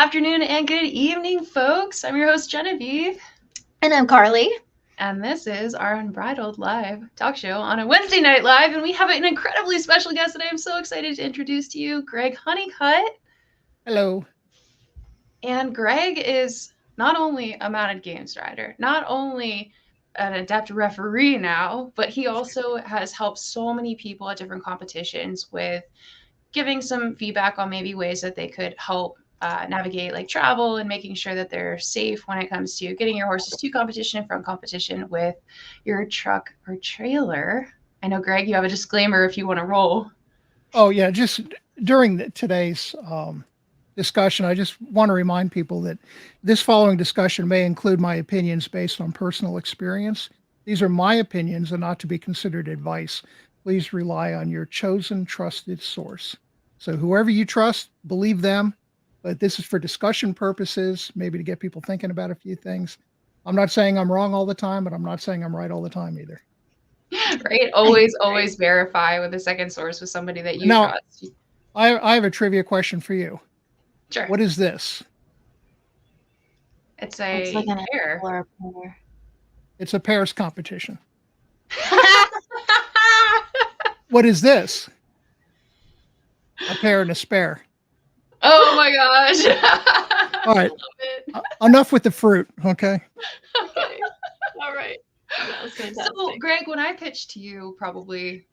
afternoon and good evening, folks. I'm your host, Genevieve. And I'm Carly. And this is our Unbridled Live talk show on a Wednesday night live. And we have an incredibly special guest that I am so excited to introduce to you, Greg Honeycutt. Hello. And Greg is not only a mounted games rider, not only an adept referee now, but he also has helped so many people at different competitions with giving some feedback on maybe ways that they could help navigate like travel and making sure that they're safe when it comes to getting your horses to competition and from competition with your truck or trailer. I know, Greg, you have a disclaimer if you want to roll. Oh, yeah. Just during today's discussion, I just want to remind people that this following discussion may include my opinions based on personal experience. These are my opinions and not to be considered advice. Please rely on your chosen trusted source. So whoever you trust, believe them. But this is for discussion purposes, maybe to get people thinking about a few things. I'm not saying I'm wrong all the time, but I'm not saying I'm right all the time either. Right? Always verify with a second source with somebody that you trust. I have a trivia question for you. Sure. What is this? It's like an pair. or a pair. It's a pairs competition. What is this? A pair and a spare. Oh my gosh. All right. Enough with the fruit, okay? Okay. All right. So, Greg, when I pitched to you probably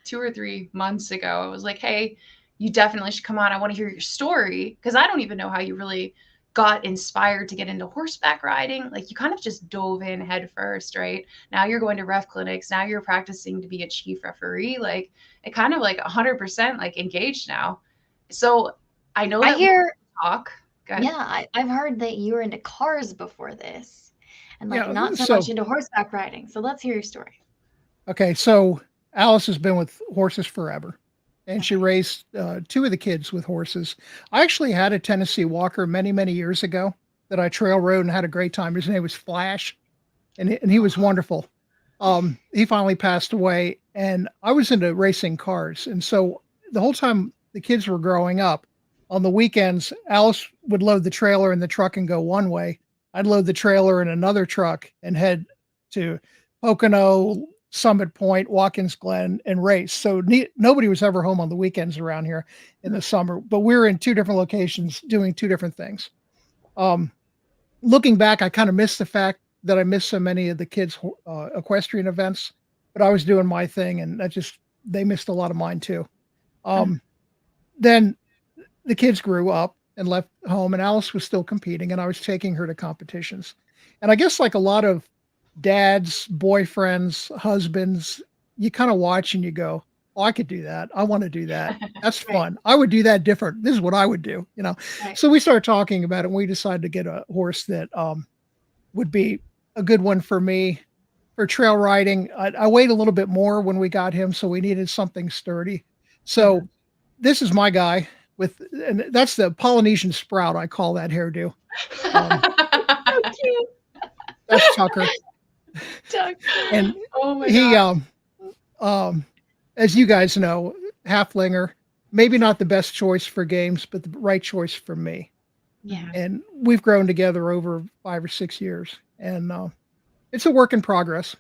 2 or 3 months ago, I was like, hey, you definitely should come on. I want to hear your story because I don't even know how you really got inspired to get into horseback riding. Like you kind of just dove in head first, right? Now you're going to ref clinics. Now you're practicing to be a chief referee. Like it kind of like 100% like engaged now. So I know that I hear talk. Yeah, I've heard that you were into cars before this and like Yeah, not so much into horseback riding. So let's hear your story. Okay, so Alice has been with horses forever. And she raised 2 of the kids with horses. I actually had a Tennessee Walker many, many years ago that I trail rode and had a great time. His name was Flash, and he was wonderful. He finally passed away, and I was into racing cars. And so the whole time the kids were growing up, on the weekends, Alice would load the trailer in the truck and go one way. I'd load the trailer in another truck and head to Pocono, Summit Point, Watkins Glen, and race. So nobody was ever home on the weekends around here in the summer, but we were in 2 different locations doing 2 different things. Looking back, I kind of missed the fact that I missed so many of the kids' equestrian events, but I was doing my thing, and they missed a lot of mine too. Then the kids grew up and left home, and Alice was still competing, and I was taking her to competitions. And I guess like a lot of dads, boyfriends, husbands, you kind of watch and you go, oh, I could do that. I want to do that. That's fun. I would do that different. This is what I would do, Right. So we started talking about it, and we decided to get a horse that would be a good one for me for trail riding. I weighed a little bit more when we got him, so we needed something sturdy. So this is my guy and that's the Polynesian Sprout. I call that hairdo. So cute. That's Tucker. And he, as you guys know, halflinger, maybe not the best choice for games, but the right choice for me. Yeah. And we've grown together over 5 or 6 years, and it's a work in progress.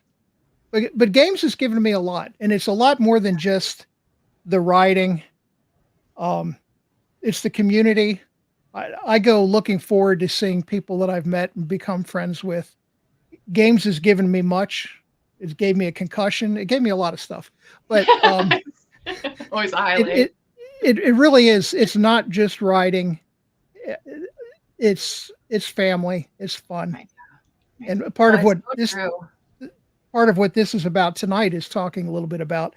But games has given me a lot, and it's a lot more than just the riding. It's the community. I go looking forward to seeing people that I've met and become friends with. Games has given me much. It gave me a concussion. It gave me a lot of stuff. But always a highlight. It really is. It's not just riding. It's family. It's fun. Right. And part of what this is about tonight is talking a little bit about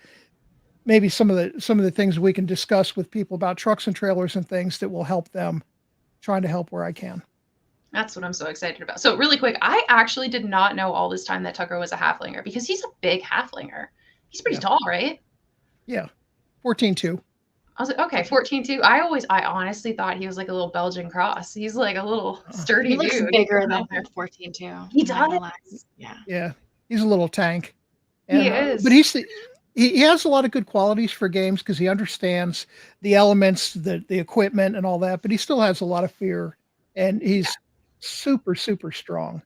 maybe some of the things we can discuss with people about trucks and trailers and things that will help them, trying to help where I can. That's what I'm so excited about. So really quick, I actually did not know all this time that Tucker was a halflinger because he's a big halflinger. He's pretty tall, right? Yeah. 14'2". I was like, okay, 14'2". I honestly thought he was like a little Belgian cross. He's like a little sturdy dude. He looks bigger than 14'2". He does. Yeah. Yeah. He's a little tank. And, he is. But he has a lot of good qualities for games because he understands the elements, the equipment and all that, but he still has a lot of fear and he's super, super strong.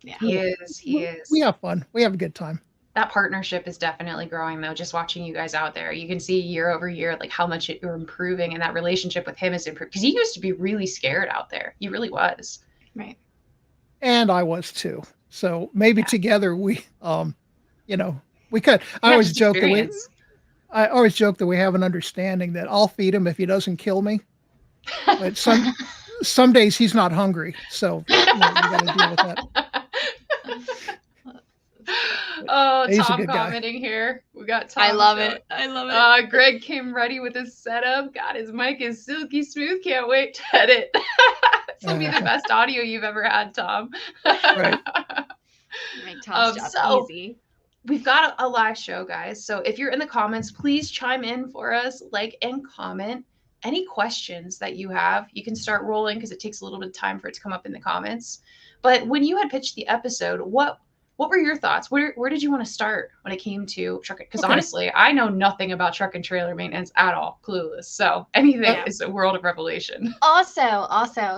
Yeah. He is. He is. We have fun. We have a good time. That partnership is definitely growing, though. Just watching you guys out there, you can see year over year, like how much you're improving, and that relationship with him is improved. Because he used to be really scared out there. He really was. Right. And I was too. So maybe together we, we could. You have this experience. I always joke that we have an understanding that I'll feed him if he doesn't kill me. But some days he's not hungry, so you got to deal with that. Oh, He's a Tom good guy. commenting here. We got Tom. I love it. I love it. Greg came ready with his setup. God, his mic is silky smooth. Can't wait to edit. This will be the best audio you've ever had, Tom. Right. Make Tom's job easy. We've got a live show, guys. So if you're in the comments, please chime in for us, like and comment. Any questions that you have, you can start rolling because it takes a little bit of time for it to come up in the comments. But when you had pitched the episode, what were your thoughts? Where did you want to start when it came to truck? Because honestly, I know nothing about truck and trailer maintenance at all. Clueless. So anything is a world of revelation. Also,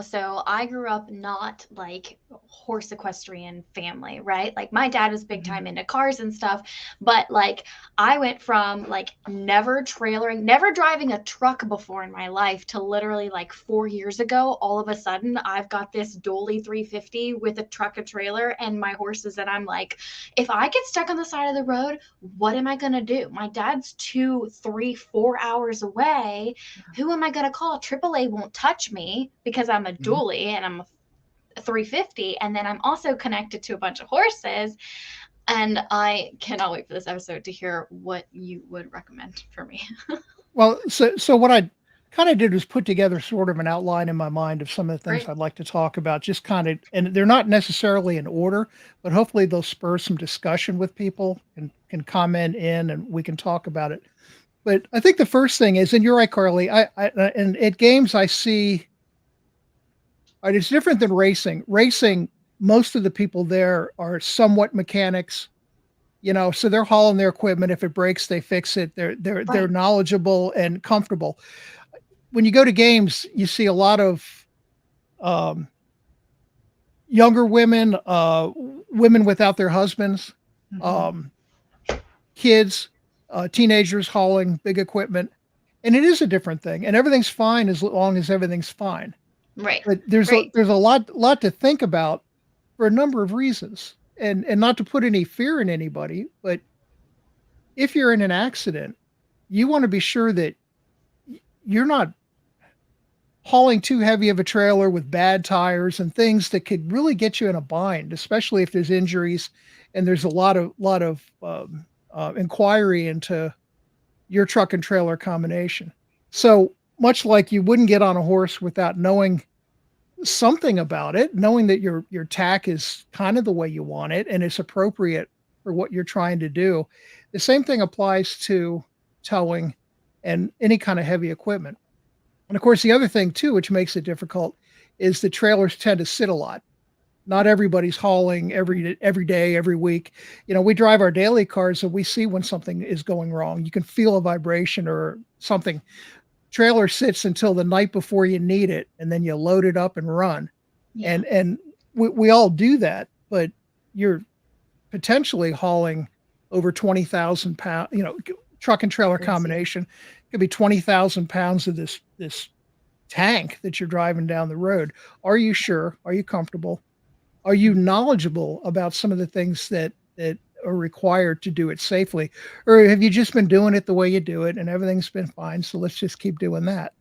so I grew up not like horse equestrian family, right? Like my dad was big time into cars and stuff, but like I went from like never driving a truck before in my life to literally like 4 years ago, all of a sudden I've got this Dolly 350 with a truck and trailer and my horses, and I'm like, if I get stuck on the side of the road, what am I going to do? My dad's 2, 3, 4 hours away. Who am I going to call? AAA won't touch me because I'm a dually and I'm a 350. And then I'm also connected to a bunch of horses. And I cannot wait for this episode to hear what you would recommend for me. Well, so what I kind of did was put together sort of an outline in my mind of some of the things I'd like to talk about, just kind of, and they're not necessarily in order, but hopefully they'll spur some discussion with people and can comment in and we can talk about it. But I think the first thing is, and you're right, Carly, and at games I see, it's different than racing. Racing, most of the people there are somewhat mechanics, so they're hauling their equipment. If it breaks, they fix it. They're knowledgeable and comfortable. When you go to games, you see a lot of younger women, women without their husbands, kids, teenagers hauling big equipment. And it is a different thing. And everything's fine as long as everything's fine. Right. But there's a lot to think about for a number of reasons. And not to put any fear in anybody, but if you're in an accident, you want to be sure that you're not hauling too heavy of a trailer with bad tires and things that could really get you in a bind, especially if there's injuries and there's a lot of inquiry into your truck and trailer combination. So much like you wouldn't get on a horse without knowing something about it, knowing that your tack is kind of the way you want it and it's appropriate for what you're trying to do. The same thing applies to towing and any kind of heavy equipment. And of course, the other thing too, which makes it difficult, is the trailers tend to sit a lot. Not everybody's hauling every day, every week. We drive our daily cars and we see when something is going wrong. You can feel a vibration or something. Trailer sits until the night before you need it, and then you load it up and run. Yeah. And we all do that, but you're potentially hauling over 20,000 pounds, truck and trailer combination. It could be 20,000 pounds of this tank that you're driving down the road. Are you sure? Are you comfortable? Are you knowledgeable about some of the things that are required to do it safely? Or have you just been doing it the way you do it and everything's been fine, so let's just keep doing that?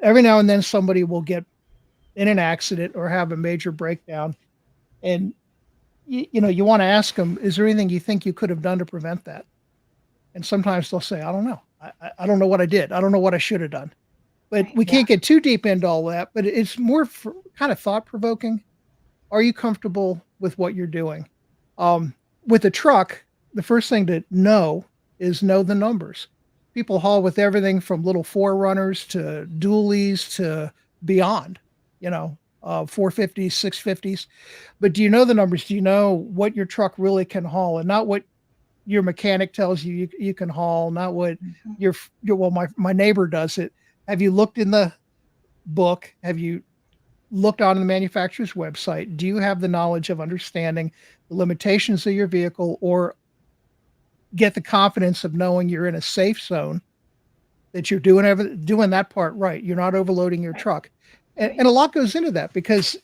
Every now and then somebody will get in an accident or have a major breakdown, and you want to ask them, is there anything you think you could have done to prevent that? And sometimes they'll say, I don't know. I don't know what I did. I don't know what I should have done. But we can't get too deep into all that, but it's more kind of thought-provoking. Are you comfortable with what you're doing? With a truck, the first thing to know is know the numbers. People haul with everything from little 4Runners to dualies to beyond, 450s, 650s. But do you know the numbers? Do you know what your truck really can haul, and not what your mechanic tells you you can haul, not what my neighbor does it. Have you looked in the book? Have you looked on the manufacturer's website? Do you have the knowledge of understanding the limitations of your vehicle, or get the confidence of knowing you're in a safe zone, that you're doing that part right? You're not overloading your Right. truck. Right. And a lot goes into that, because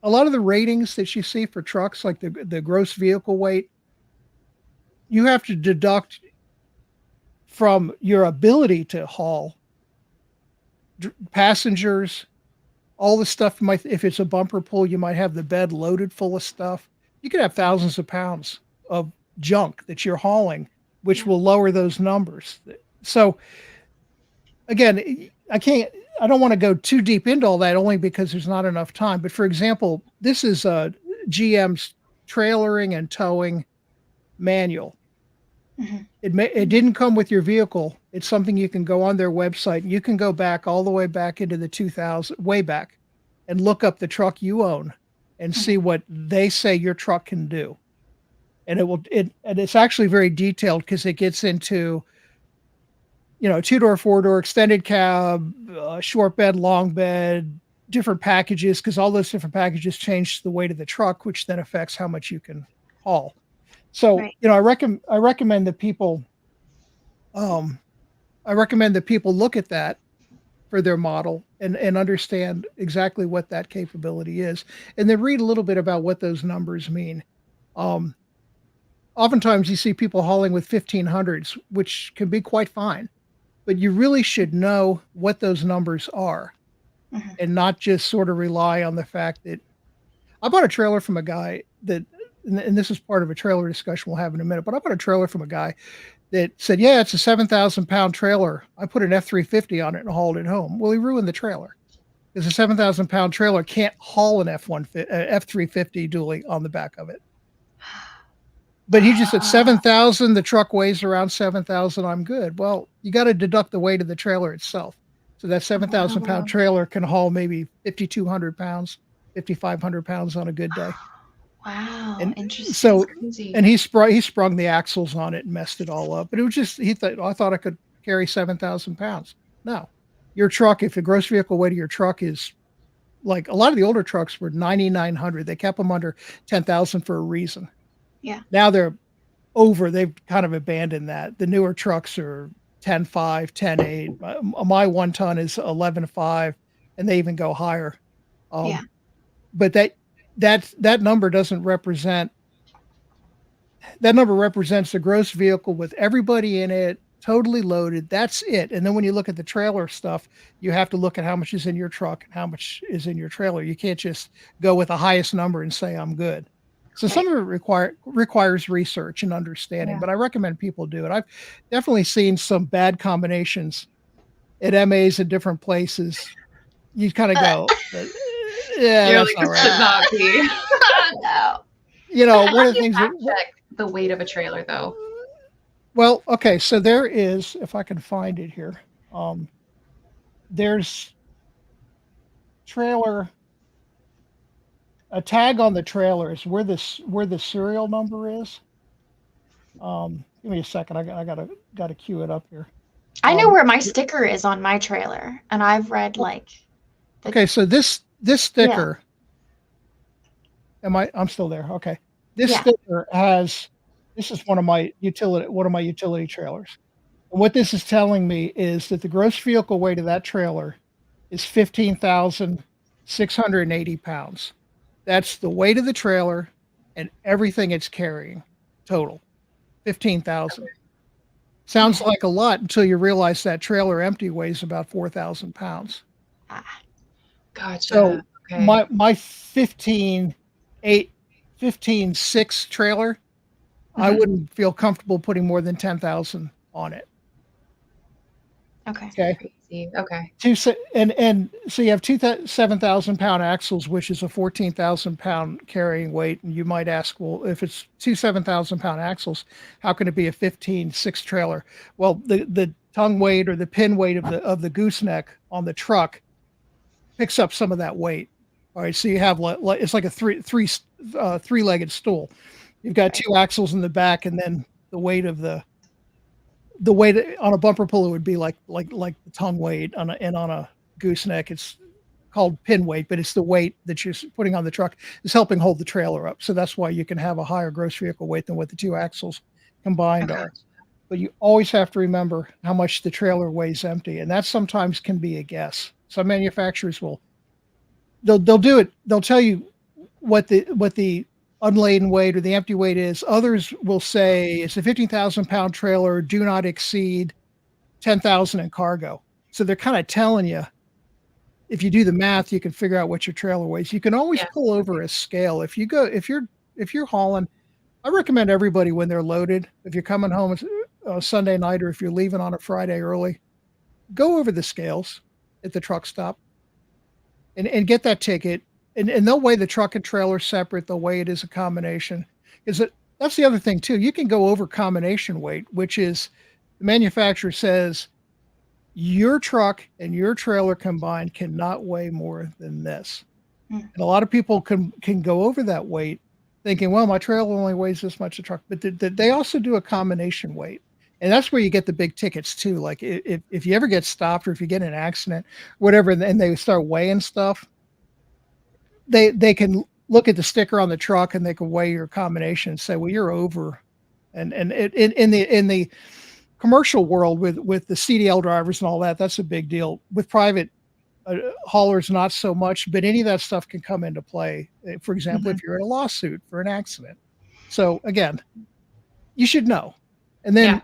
a lot of the ratings that you see for trucks, like the gross vehicle weight, you have to deduct from your ability to haul passengers, all the stuff. Might, if it's a bumper pull, you might have the bed loaded full of stuff. You could have thousands of pounds of junk that you're hauling, which Yeah. will lower those numbers. So again, I don't want to go too deep into all that, only because there's not enough time. But for example, this is GM's trailering and towing manual. Mhm. It didn't come with your vehicle. It's something you can go on their website. You can go back all the way back into the 2000, way back, and look up the truck you own and see Mhm. what they say your truck can do. And it's actually very detailed, because it gets into, two-door, four-door, extended cab, short bed, long bed, different packages, because all those different packages change the weight of the truck, which then affects how much you can haul. So, Right. um, I recommend that people look at that for their model, and understand exactly what that capability is, and then read a little bit about what those numbers mean. Um, Oftentimes you see people hauling with 1500s, which can be quite fine, but you really should know what those numbers are, Mhm. and not just sort of rely on the fact that I bought a trailer from a guy that, and this is part of a trailer discussion we'll have in a minute, but I bought a trailer from a guy that said, "Yeah, it's a 7,000-pound trailer. I put an F-350 on it and hauled it home." Well, he ruined the trailer, because a 7,000-pound trailer can't haul an F-350 dually on the back of it. But he just said, Ah. 7,000, the truck weighs around 7,000, I'm good. Well, you got to deduct the weight of the trailer itself. So that 7,000-pound Wow. trailer can haul maybe 5,200 pounds, 5,500 pounds on a good day. Wow. And Interesting. so, That's crazy. and he sprung the axles on it and messed it all up. But it was just, he thought, I thought I could carry 7,000 pounds. No, your truck, if the gross vehicle weight of your truck is, like, a lot of the older trucks were 9,900, they kept them under 10,000 for a reason. Yeah. Now they've kind of abandoned that. The newer trucks are 10.5, 10.8. My 1 ton is 11.5, and they even go higher. Yeah. But that number doesn't represent that number represents the gross vehicle with everybody in it, totally loaded. That's it. And then when you look at the trailer stuff, you have to look at how much is in your truck and how much is in your trailer. You can't just go with the highest number and say I'm good. So some Right. of it requires research and understanding, Yeah. but I recommend people do it. I've definitely seen some bad combinations at MAs in different places. You kind of Uh, go, yeah, You're that's like, not this right. should not be. no. One How of do the you things that, fact check the weight of a trailer, though? well, okay, so there is, if I can find it here, um, there's trailer a tag on the trailer is where the serial number is. Give me a second. I gotta queue it up here. I know Um, where my sticker is on my trailer, and I've read like the okay, so this yeah, sticker, I'm still there. Okay. This yeah. sticker has this is one of my utility trailers. And what this is telling me is that the gross vehicle weight of that trailer is 15,680 pounds. That's the weight of the trailer and everything it's carrying total. 15,000. Sounds Okay. like a lot until you realize that trailer empty weighs about 4,000 pounds. Ah, So Gotcha. Okay. my 15.8, 15.6 trailer, I mhm. wouldn't feel comfortable putting more than 10,000 on it. Okay. Okay. Crazy. Okay. And so you have 7,000-pound axles, which is a 14,000-pound carrying weight. And you might ask, well, if it's 7,000-pound axles, how can it be a 15.6 trailer? Well, the tongue weight or the pin weight of the gooseneck on the truck picks up some of that weight. All right, so you have like it's like a three-legged stool. You've got Right. two axles in the back, and then the weight of the weight on a bumper puller would be like the tongue weight on a gooseneck. It's called pin weight, but it's the weight that you're putting on the truck is helping hold the trailer up. So that's why you can have a higher gross vehicle weight than what the two axles combined Okay. are. But you always have to remember how much the trailer weighs empty, and that sometimes can be a guess. Some manufacturers they'll do it. They'll tell you what the unladen weight or the empty weight is. Others will say it's a 15,000-pound trailer. Do not exceed 10,000 in cargo. So they're kind of telling you, if you do the math, you can figure out what your trailer weighs. You can always Yeah. pull over a scale. If you're hauling, I recommend everybody when they're loaded, if you're coming home Sunday night or if you're leaving on a Friday early, go over the scales at the truck stop and get that ticket. And they'll weigh the truck and trailer separate. They'll weigh it as a combination. That's the other thing too. You can go over combination weight, which is the manufacturer says your truck and your trailer combined cannot weigh more than this. Hmm. And a lot of people can go over that weight thinking, well, my trailer only weighs this much a truck, but they also do a combination weight. And that's where you get the big tickets too. Like if you ever get stopped or if you get in an accident, whatever, and they start weighing stuff, they can look at the sticker on the truck and they can weigh your combination and say, well, you're over. And in the commercial world with the CDL drivers and all that, that's a big deal. With private haulers, not so much, but any of that stuff can come into play. For example, if you're in a lawsuit for an accident. So again, you should know. And then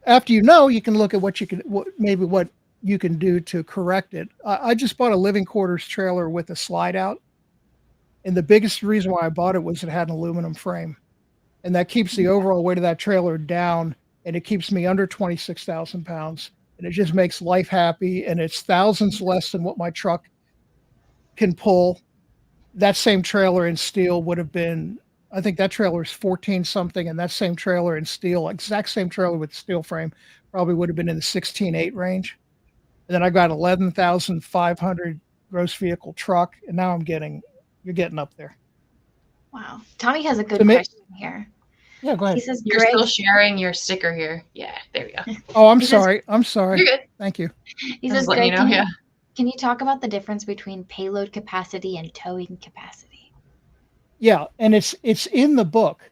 after you know, you can look at what you can do to correct it. I just bought a living quarters trailer with a slide out. And the biggest reason why I bought it was it had an aluminum frame. And that keeps the overall weight of that trailer down, and it keeps me under 26,000 pounds. And it just makes life happy. And it's thousands less than what my truck can pull. That same trailer in steel would have been, I think that trailer is 14 something. And that same trailer in steel, exact same trailer with steel frame, probably would have been in the 16.8 range. And then I got 11,500 gross vehicle truck. And now you're getting up there. Wow. Tommy has a good question here. Yeah, go ahead. He says, You're still sharing your sticker here. Yeah, there we go. Oh, I'm sorry. I'm sorry. You're good. Thank you. He Just says, letting Greg, you know, can you talk about the difference between payload capacity and towing capacity? Yeah, and it's in the book.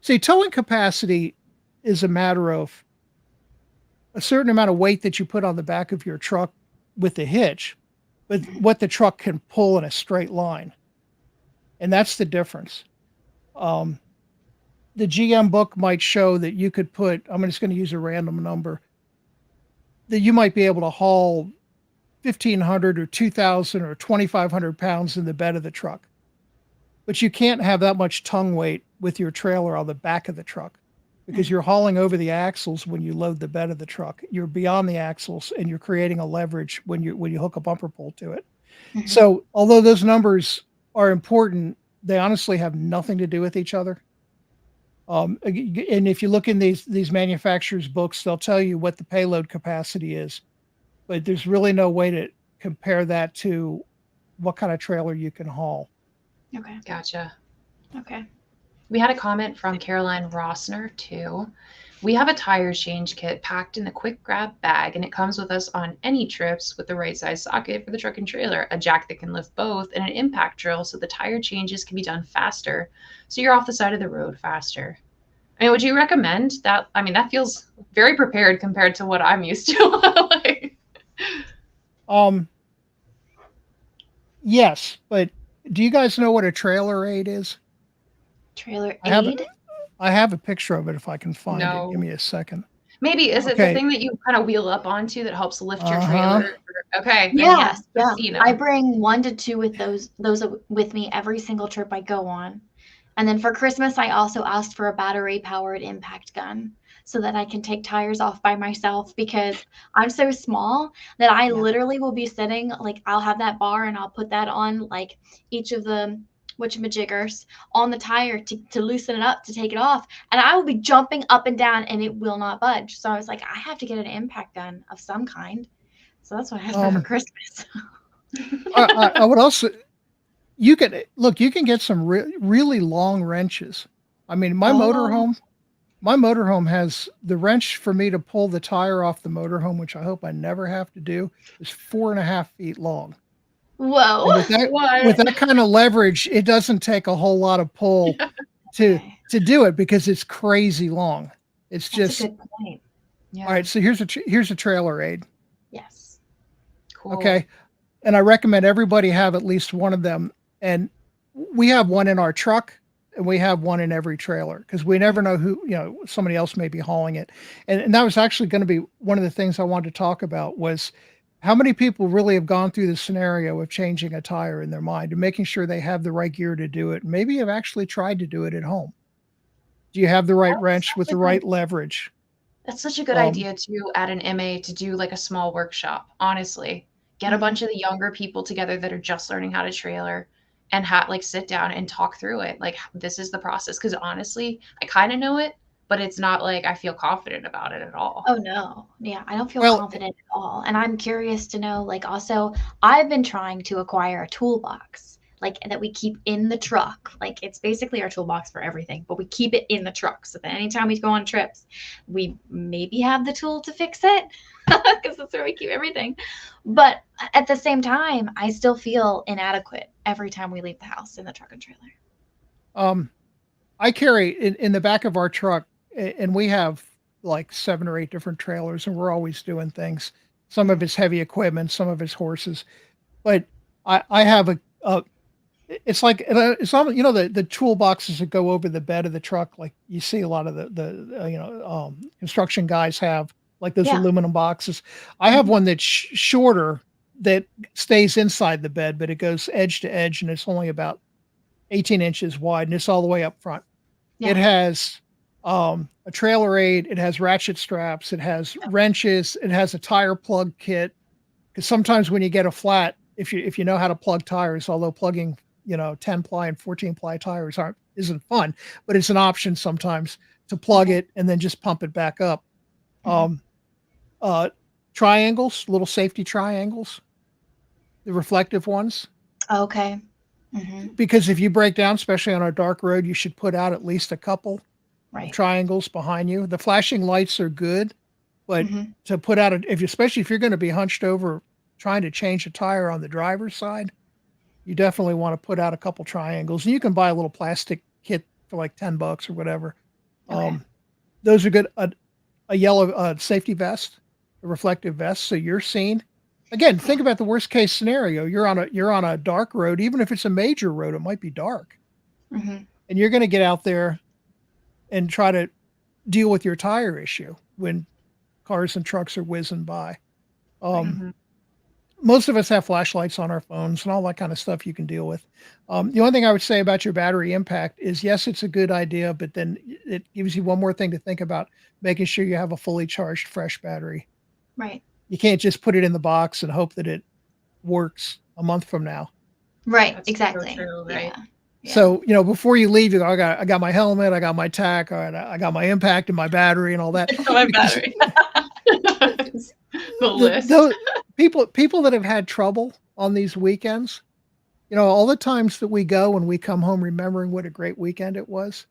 See, towing capacity is a matter of a certain amount of weight that you put on the back of your truck with the hitch, but what the truck can pull in a straight line. And that's the difference. The GM book might show that you could put, I'm just going to use a random number, that you might be able to haul 1,500 or 2,000 or 2,500 pounds in the bed of the truck. But you can't have that much tongue weight with your trailer on the back of the truck because you're hauling over the axles when you load the bed of the truck. You're beyond the axles and you're creating a leverage when you hook a bumper pull to it. Mm-hmm. So although those numbers are important, they honestly have nothing to do with each other. And if you look in these manufacturers' books, they'll tell you what the payload capacity is, but there's really no way to compare that to what kind of trailer you can haul. Okay. Gotcha. Okay. We had a comment from Caroline Rossner too. We have a tire change kit packed in the quick grab bag, and it comes with us on any trips with the right size socket for the truck and trailer, a jack that can lift both, and an impact drill so the tire changes can be done faster, so you're off the side of the road faster. I mean, would you recommend that? I mean, that feels very prepared compared to what I'm used to. Yes, but do you guys know what a trailer aid is? Trailer aid? I have a picture of it if I can find it. Give me a second. Maybe is it the thing that you kind of wheel up onto that helps lift your trailer? Okay. Yeah. I bring 1 to 2 with those with me every single trip I go on. And then for Christmas, I also asked for a battery-powered impact gun so that I can take tires off by myself because I'm so small that I literally will be sitting, like I'll have that bar and I'll put that on like each of the whatchamajiggers on the tire to loosen it up, to take it off. And I will be jumping up and down and it will not budge. So I was like, I have to get an impact gun of some kind. So that's what I asked for Christmas. I would also... You can get some really long wrenches. I mean, my motorhome, my motorhome has the wrench for me to pull the tire off the motorhome, which I hope I never have to do, is 4.5 feet long. Whoa. And with that with What? that kind of leverage, it doesn't take a whole lot of pull to Okay. to do it because it's crazy long. It's That's a just good point. all Yeah. right. So here's a trailer aid. Yes. Cool. Okay, and I recommend everybody have at least one of them. And we have one in our truck, and we have one in every trailer because we never know who somebody else may be hauling it. And that was actually going to be one of the things I wanted to talk about was how many people really have gone through the scenario of changing a tire in their mind and making sure they have the right gear to do it. Maybe have actually tried to do it at home. Do you have the right That's wrench such with a the good right leverage? That's such a good Um, idea to add an MA to do like a small workshop, honestly. Get a Mhm. bunch of the younger people together that are just learning how to trailer and like sit down and talk through it. Like this is the process. Cause honestly, I kind of know it, but it's not like I feel confident about it at all. Oh no. Yeah, I don't feel well, confident at all. And I'm curious to know, like, also, I've been trying to acquire a toolbox, like that we keep in the truck. Like it's basically our toolbox for everything, but we keep it in the truck so that anytime we go on trips, we maybe have the tool to fix it. Because that's where we keep everything. But at the same time, I still feel inadequate every time we leave the house in the truck and trailer. um, I carry in the back of our truck, and we have like 7 or 8 different trailers, and we're always doing things. Some of Mhm. it's heavy equipment, some of it's horses. But I have a it's like it's almost the toolboxes that go over the bed of the truck, like you see a lot of the construction guys have like those Yeah. aluminum boxes. I have Mhm. one that's shorter that stays inside the bed, but it goes edge to edge, and it's only about 18 inches wide, and it's all the way up front. It Yeah. has, a trailer aid, it has ratchet straps, it has wrenches, it has a tire plug kit. Because sometimes when you get a flat, if you know how to plug tires, although plugging, 10 ply and 14 ply tires isn't fun, but it's an option sometimes to plug Okay. it and then just pump it back up. Mhm. Um, uh, Triangles, little safety triangles, the reflective ones, Okay. Mhm. because if you break down, especially on a dark road, you should put out at least a couple of Right. triangles behind you. The flashing lights are good, but Mhm. to put out especially if you're going to be hunched over trying to change a tire on the driver's side, you definitely want to put out a couple triangles. And you can buy a little plastic kit for like $10 or whatever. Okay. Um, those are good. A yellow safety vest, a reflective vest, so you're seen. Again, Yeah. think about the worst case scenario. You're on a dark road, even if it's a major road, it might be dark, Mhm. and you're going to get out there and try to deal with your tire issue when cars and trucks are whizzing by. Right. Um, Mhm. Most of us have flashlights on our phones and all that kind of stuff you can deal with. The only thing I would say about your battery impact is yes, it's a good idea, but then it gives you one more thing to think about, making sure you have a fully charged fresh battery. Right. You can't just put it in the box and hope that it works a month from now. Right. That's so Exactly. true, right? Yeah. Yeah. So, before you leave, you go, I got my helmet, I got my tack, all right, I got my impact and my battery and all that. My Because battery. The list. the people that have had trouble on these weekends, all the times that we go and we come home remembering what a great weekend it was,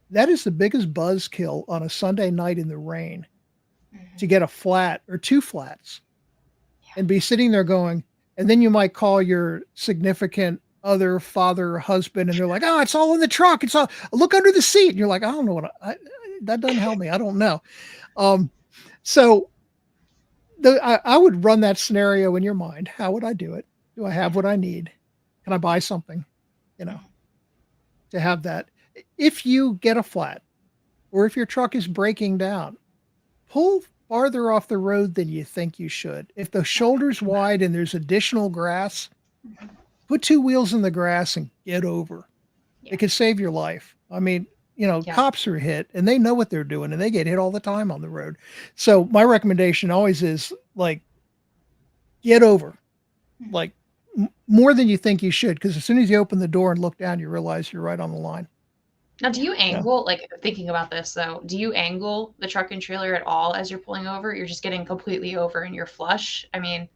that is the biggest buzzkill on a Sunday night in the rain to Mhm. get a flat or 2 flats Yeah. and be sitting there going, and then you might call your significant other, father, husband, and they're like, "Oh, it's all in the truck. It's all look under the seat." And you're like, "I don't know that doesn't help me. I don't know." Um, so I would run that scenario in your mind. How would I do it? Do I have Yeah. what I need? Can I buy something, you know, Mhm. to have that? If you get a flat or if your truck is breaking down, pull farther off the road than you think you should. If the Okay. shoulder's wide and there's additional grass, Mhm. put 2 wheels in the grass and get over. It Yeah. could save your life. I mean, Yeah. cops are hit and they know what they're doing and they get hit all the time on the road. So my recommendation always is like get over. Mhm. Like more than you think you should, because as soon as you open the door and look down, you realize you're right on the line. Now, do Yeah. you You know, angle, like thinking about this though, do you angle the truck and trailer at all as you're pulling over? You're just getting completely over and you're flush. I mean,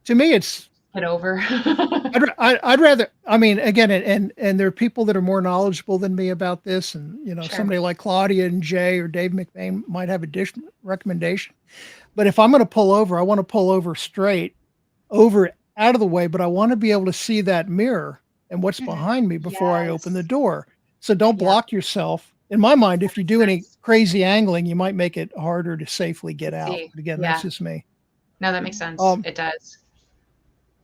to me, it's hit over. I'd rather. I mean, again, and there are people that are more knowledgeable than me about this, and Sure. somebody like Claudia and Jay or Dave McBain might have a dish recommendation. But if I'm going to pull over, I want to pull over straight, over out of the way, but I want to be able to see that mirror and what's Mhm. behind me before I open the Yes. door. So don't Yeah, block yourself. In my mind, that if you makes do any sense. crazy angling, you might make it harder to safely get out. See, But again, that's yeah, just me. no, that makes Mhm. sense. Um, It does.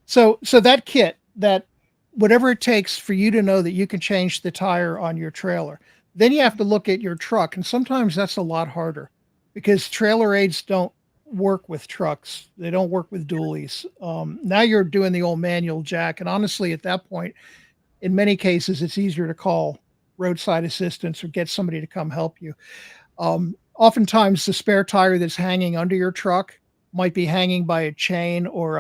so that kit, that whatever it takes for you to know that you can change the tire on your trailer, then you have to look at your truck, and sometimes that's a lot harder because trailer aids don't work with trucks. They don't work with dualies. Now you're doing the old manual jack, and honestly, at that point, in many cases, it's easier to call roadside assistance or get somebody to come help you. Oftentimes, the spare tire that's hanging under your truck might be hanging by a chain or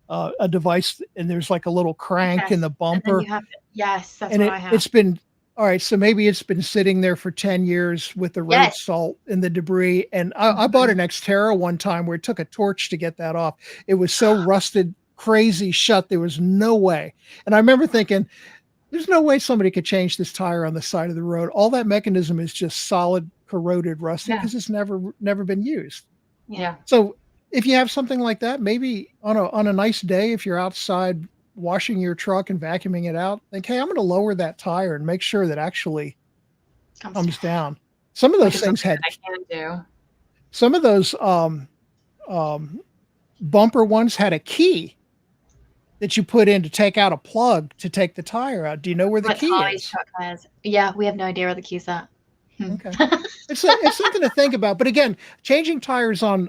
a device, and there's like a little crank in Yes. the And then you bumper, have to, yes, that's and what I have. it's been all right. So maybe it's been sitting there for 10 years with the road Yes. salt and the debris. And I bought Mhm. an Xterra one time where it took a torch to get that off. It was so rusted, crazy shut. There was no way. And I remember thinking, there's no way somebody could change this tire on the side of the road. All that mechanism is just solid, corroded, rusted Yeah, because it's never been used. Yeah. yeah, So if you have something like that, maybe on a nice day, if you're outside washing your truck and vacuuming it out, think, hey, I'm going to lower that tire and make sure that actually Comes comes down. down. Some of like those it's things something had that I can do. some of those um, bumper ones had a key that you put in to take out a plug to take the tire out. Do you know where the What key Tommy's is? truck has. Yeah, we have no idea where the key's at. Hmm. Okay. It's something to think about, but again, changing tires on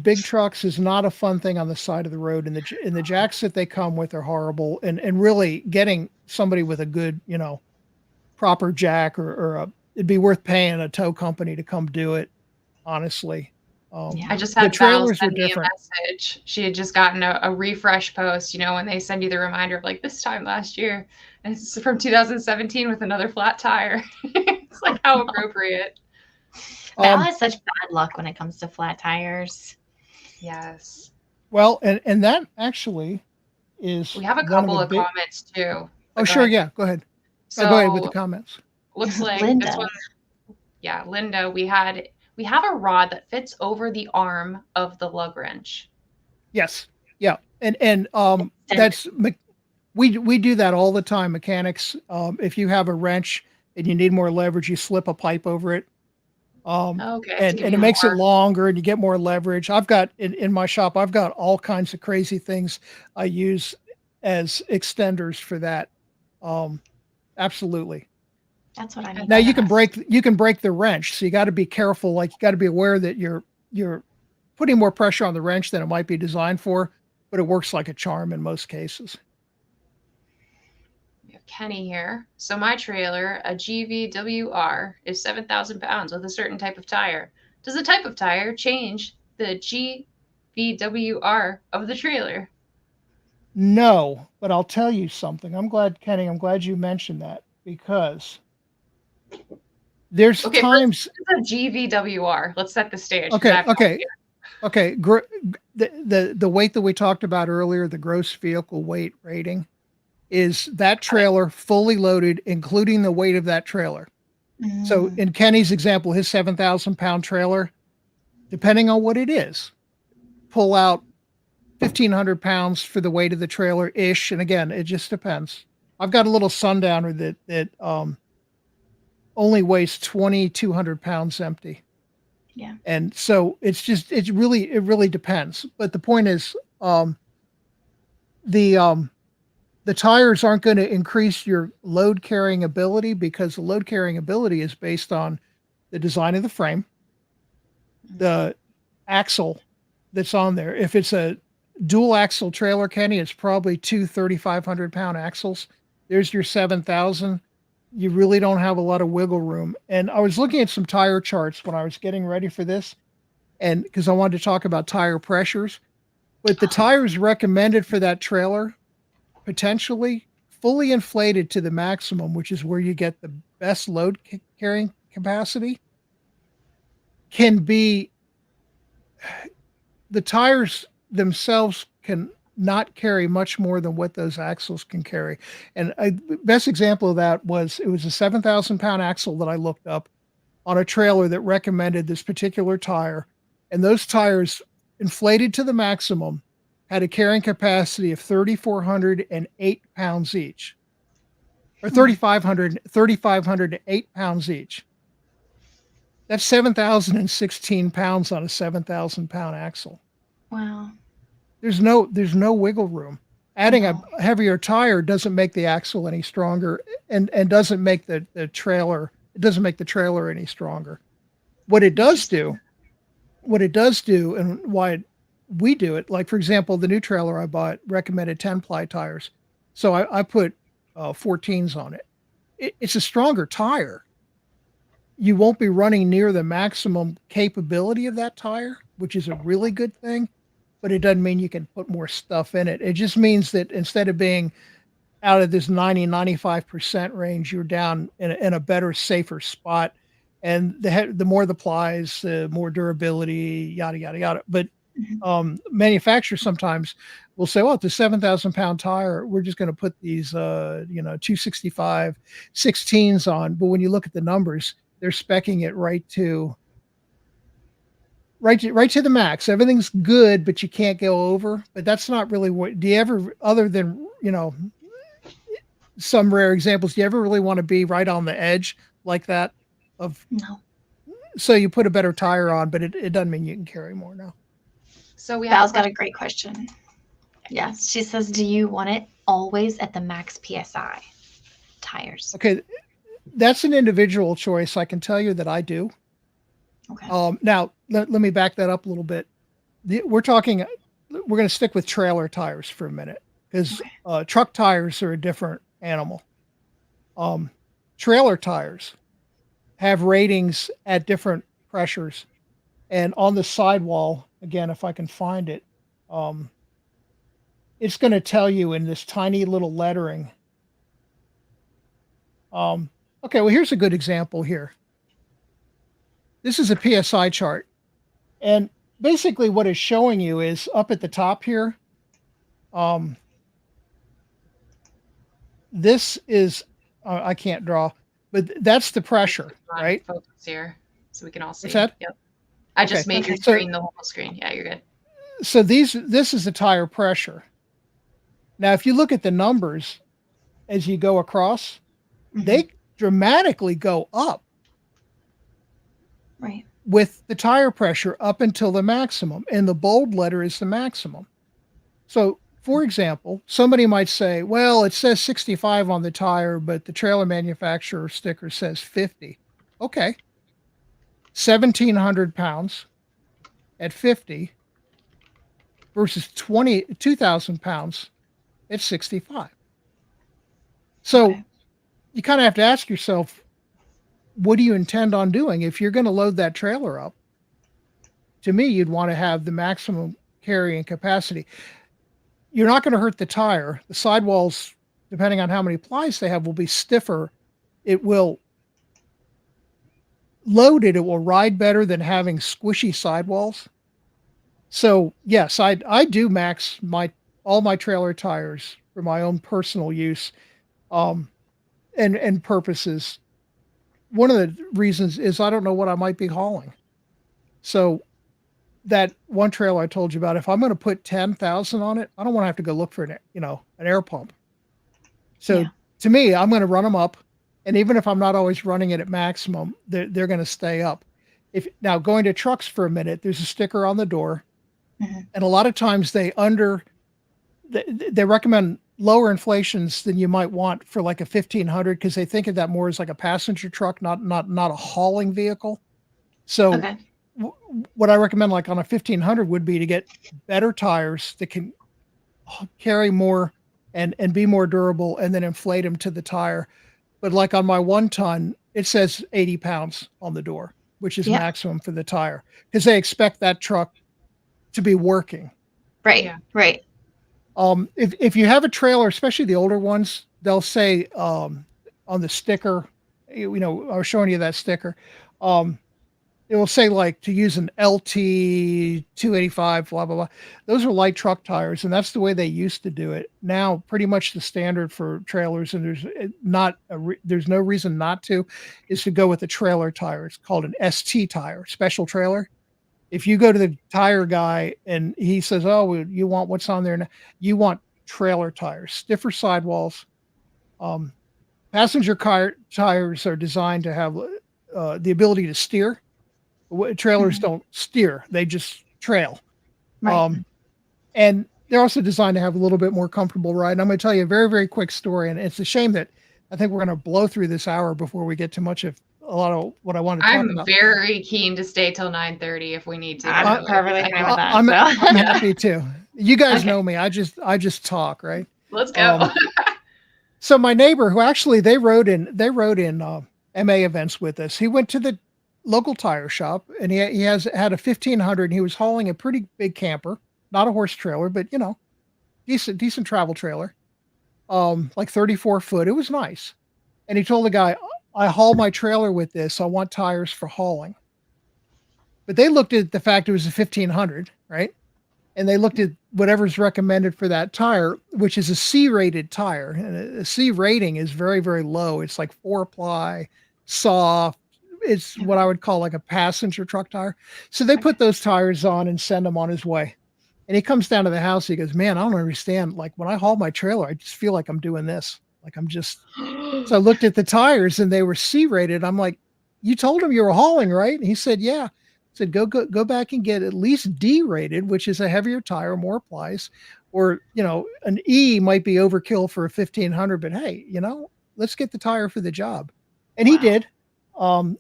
big trucks is not a fun thing on the side of the road, and the jacks that they come with are horrible, and really getting somebody with a good, proper jack or it'd be worth paying a tow company to come do it, honestly. I Yeah. just The had Val trailers are send me a different. message. She had just gotten a refresh post, when they send you the reminder of like this time last year, and it's from 2017 with another flat tire. It's like how appropriate. Val Um, has such bad luck when it comes to flat tires. Yes. well, and that actually We is have a one of the couple of big. comments too, Oh, but go sure, ahead. yeah, go ahead. Go ahead with the So comments. looks like this Linda. one, yeah, Linda, we have a rod that fits over the arm of the lug wrench. Yes, yeah, and Extended. we do that all the time, mechanics. If you have a wrench and you need more leverage, you slip a pipe over it, Okay, to and give it you makes it more. longer, and you get more leverage. I've got in my shop, I've got all kinds of crazy things I use as extenders for that. Um, absolutely. That's what I I need Now to bet. have. you can break the wrench, so you got to be careful. Like you got to be aware that you're putting more pressure on the wrench than it might be designed for, but it works like a charm in most cases. We have Kenny here. So my trailer, a GVWR, is 7,000 pounds with a certain type of tire. Does the type of tire change the GVWR of the trailer? No, but I'll tell you something. I'm glad, Kenny. I'm glad you mentioned that because there's Okay, first, times. what is a GVWR? Let's set the stage because I Okay, have no okay, idea. okay. The weight that we talked about earlier, the gross vehicle weight rating, is that Got it. trailer fully loaded, including the weight of that trailer. So Mm. in Kenny's example, his 7,000 pound trailer, depending on what it is, pull out 1,500 pounds for the weight of the trailer ish. And again, it just depends. I've got a little sundowner that only weighs 2,200 pounds empty. Yeah. And so it really depends. But the point is, the the tires aren't going to increase your load carrying ability because the load carrying ability is based on the design of the frame, the axle that's on there. If it's a dual axle trailer, Kenny, it's probably two 3,500 pound axles. There's your 7,000. You really don't have a lot of wiggle room. And I was looking at some tire charts when I was getting ready for this, and because I wanted to talk about tire pressures, but the tires recommended for that trailer potentially fully inflated to the maximum, which is where you get the best load carrying capacity, can be the tires themselves can not carry much more than what those axles can carry. And best example of that was it was a 7,000 pound axle that I looked up on a trailer that recommended this particular tire. And those tires inflated to the maximum had a carrying capacity of 3,408 pounds each, or 3,508 pounds each. That's 7,016 pounds on a 7,000 pound axle. Wow. There's no wiggle room. Adding a heavier tire doesn't make the axle any stronger, and doesn't make the trailer, it doesn't make the trailer any stronger. What it does do, and why we do it, like for example, the new trailer I bought recommended 10-ply tires. So I put 14s on it. It's a stronger tire. You won't be running near the maximum capability of that tire, which is a really good thing, but it doesn't mean you can put more stuff in it. It just means that instead of being out of this 95% range, you're down in a better, safer spot. And the more the plies, the more durability, yada, yada, yada. But manufacturers sometimes will say, well, it's a 7,000 pound tire. We're just going to put these, 265 16s on. But when you look at the numbers, they're speccing it right to the max. Everything's good, but you can't go over. But that's not really what. Do you ever, other than some rare examples, do you ever really want to be right on the edge like that? No. So you put a better tire on, but it doesn't mean you can carry more now. So we have Val's got a great question. Yeah, she says, do you want it always at the max PSI tires? Okay, that's an individual choice. I can tell you that I do. Okay. Now, let me back that up a little bit. We're going to stick with trailer tires for a minute, because truck tires are a different animal. Trailer tires have ratings at different pressures. And on the sidewall, again, if I can find it, it's going to tell you in this tiny little lettering. Okay, well, here's a good example here. This is a PSI chart. And basically what it's showing you is up at the top here. This is, I can't draw, but that's the pressure, right? Focus here so we can all see. What's that? Yep. I just made your screen the whole screen. Yeah, you're good. So this is the tire pressure. Now, if you look at the numbers as you go across, they dramatically go up. Right. With the tire pressure up until the maximum, and the bold letter is the maximum. So, for example, somebody might say, well, it says 65 on the tire, but the trailer manufacturer sticker says 50. Okay. 1,700 pounds at 50 versus 2,000 pounds at 65. So you kind of have to ask yourself, what do you intend on doing? If you're going to load that trailer up, to me, you'd want to have the maximum carrying capacity. You're not going to hurt the tire. The sidewalls, depending on how many plies they have, will be stiffer. It will loaded, it will ride better than having squishy sidewalls. So yes, I do max all my trailer tires for my own personal use, and purposes. One of the reasons is I don't know what I might be hauling. So that one trailer I told you about, if I'm going to put 10,000 on it, I don't want to have to go look for an air pump. So to me, I'm going to run them up. And even if I'm not always running it at maximum, they're going to stay up. Now going to trucks for a minute, there's a sticker on the door, and a lot of times they recommend lower inflations than you might want for like a 1,500, because they think of that more as like a passenger truck, not a hauling vehicle. So what I recommend, like on a 1,500, would be to get better tires that can carry more and be more durable, and then inflate them to the tire. But like on my 1 ton, it says 80 pounds on the door, which is maximum for the tire, because they expect that truck to be working. Right. Yeah. Right. If you have a trailer, especially the older ones, they'll say on the sticker, I was showing you that sticker, it will say like to use an LT 285, blah, blah, blah. Those are light truck tires, and that's the way they used to do it. Now, pretty much the standard for trailers, and there's no reason not to, is to go with a trailer tire. It's called an ST tire, special trailer. If you go to the tire guy and he says, "Oh, well, you want what's on there now?" You want trailer tires, stiffer sidewalls. Um, Passenger car tires are designed to have the ability to steer. Trailers Mhm. don't steer; they just trail. Right. And they're also designed to have a little bit more comfortable ride. And I'm going to tell you a very, very quick story, and it's a shame that I think we're going to blow through this hour before we get to much of a lot of what I want to talk I'm about. very keen to stay till 9:30 if we need to. I'm by the way. perfectly I fine can- with that. I'm so. happy to. You guys Okay. know me. I just talk, right? Let's go. So my neighbor, who actually they rode in MA events with us. He went to the local tire shop, and he had a 1500, and he was hauling a pretty big camper, not a horse trailer, but decent travel trailer, like 34 foot. It was nice. And he told the guy, "I haul my trailer with this. I want tires for hauling." But they looked at the fact it was a 1500, right? And they looked at whatever's recommended for that tire, which is a C rated tire. And a C rating is very, very low. It's like 4-ply, soft. It's what I would call like a passenger truck tire. So they put those tires on and send him on his way. And he comes down to the house. He goes, "Man, I don't understand. Like when I haul my trailer, I just feel like I'm doing this. Like I'm just." So I looked at the tires and they were C rated. I'm like, "You told him you were hauling, right?" And he said, "Yeah." I said, go back and get at least D rated, which is a heavier tire, more plies, or an E might be overkill for a 1500. But hey, let's get the tire for the job, and he Wow. did,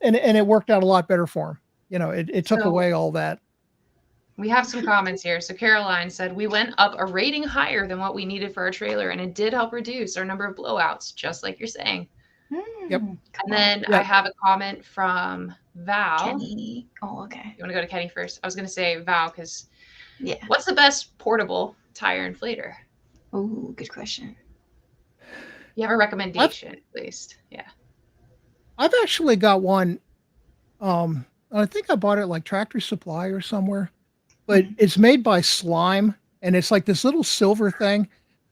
and it worked out a lot better for him. It took So- away all that. We have some comments here. So Caroline said, we went up a rating higher than what we needed for our trailer, and it did help reduce our number of blowouts, just like you're saying. Yep. Cool. And then I have a comment from Val. Kenny. Oh, okay. You want to go to Kenny first? I was going to say Val because Yeah. what's the best portable tire inflator? Oh, good question. You have a recommendation, at least. Yeah. I've actually got one. I think I bought it like Tractor Supply or somewhere, but it's made by Slime, and it's like this little silver thing,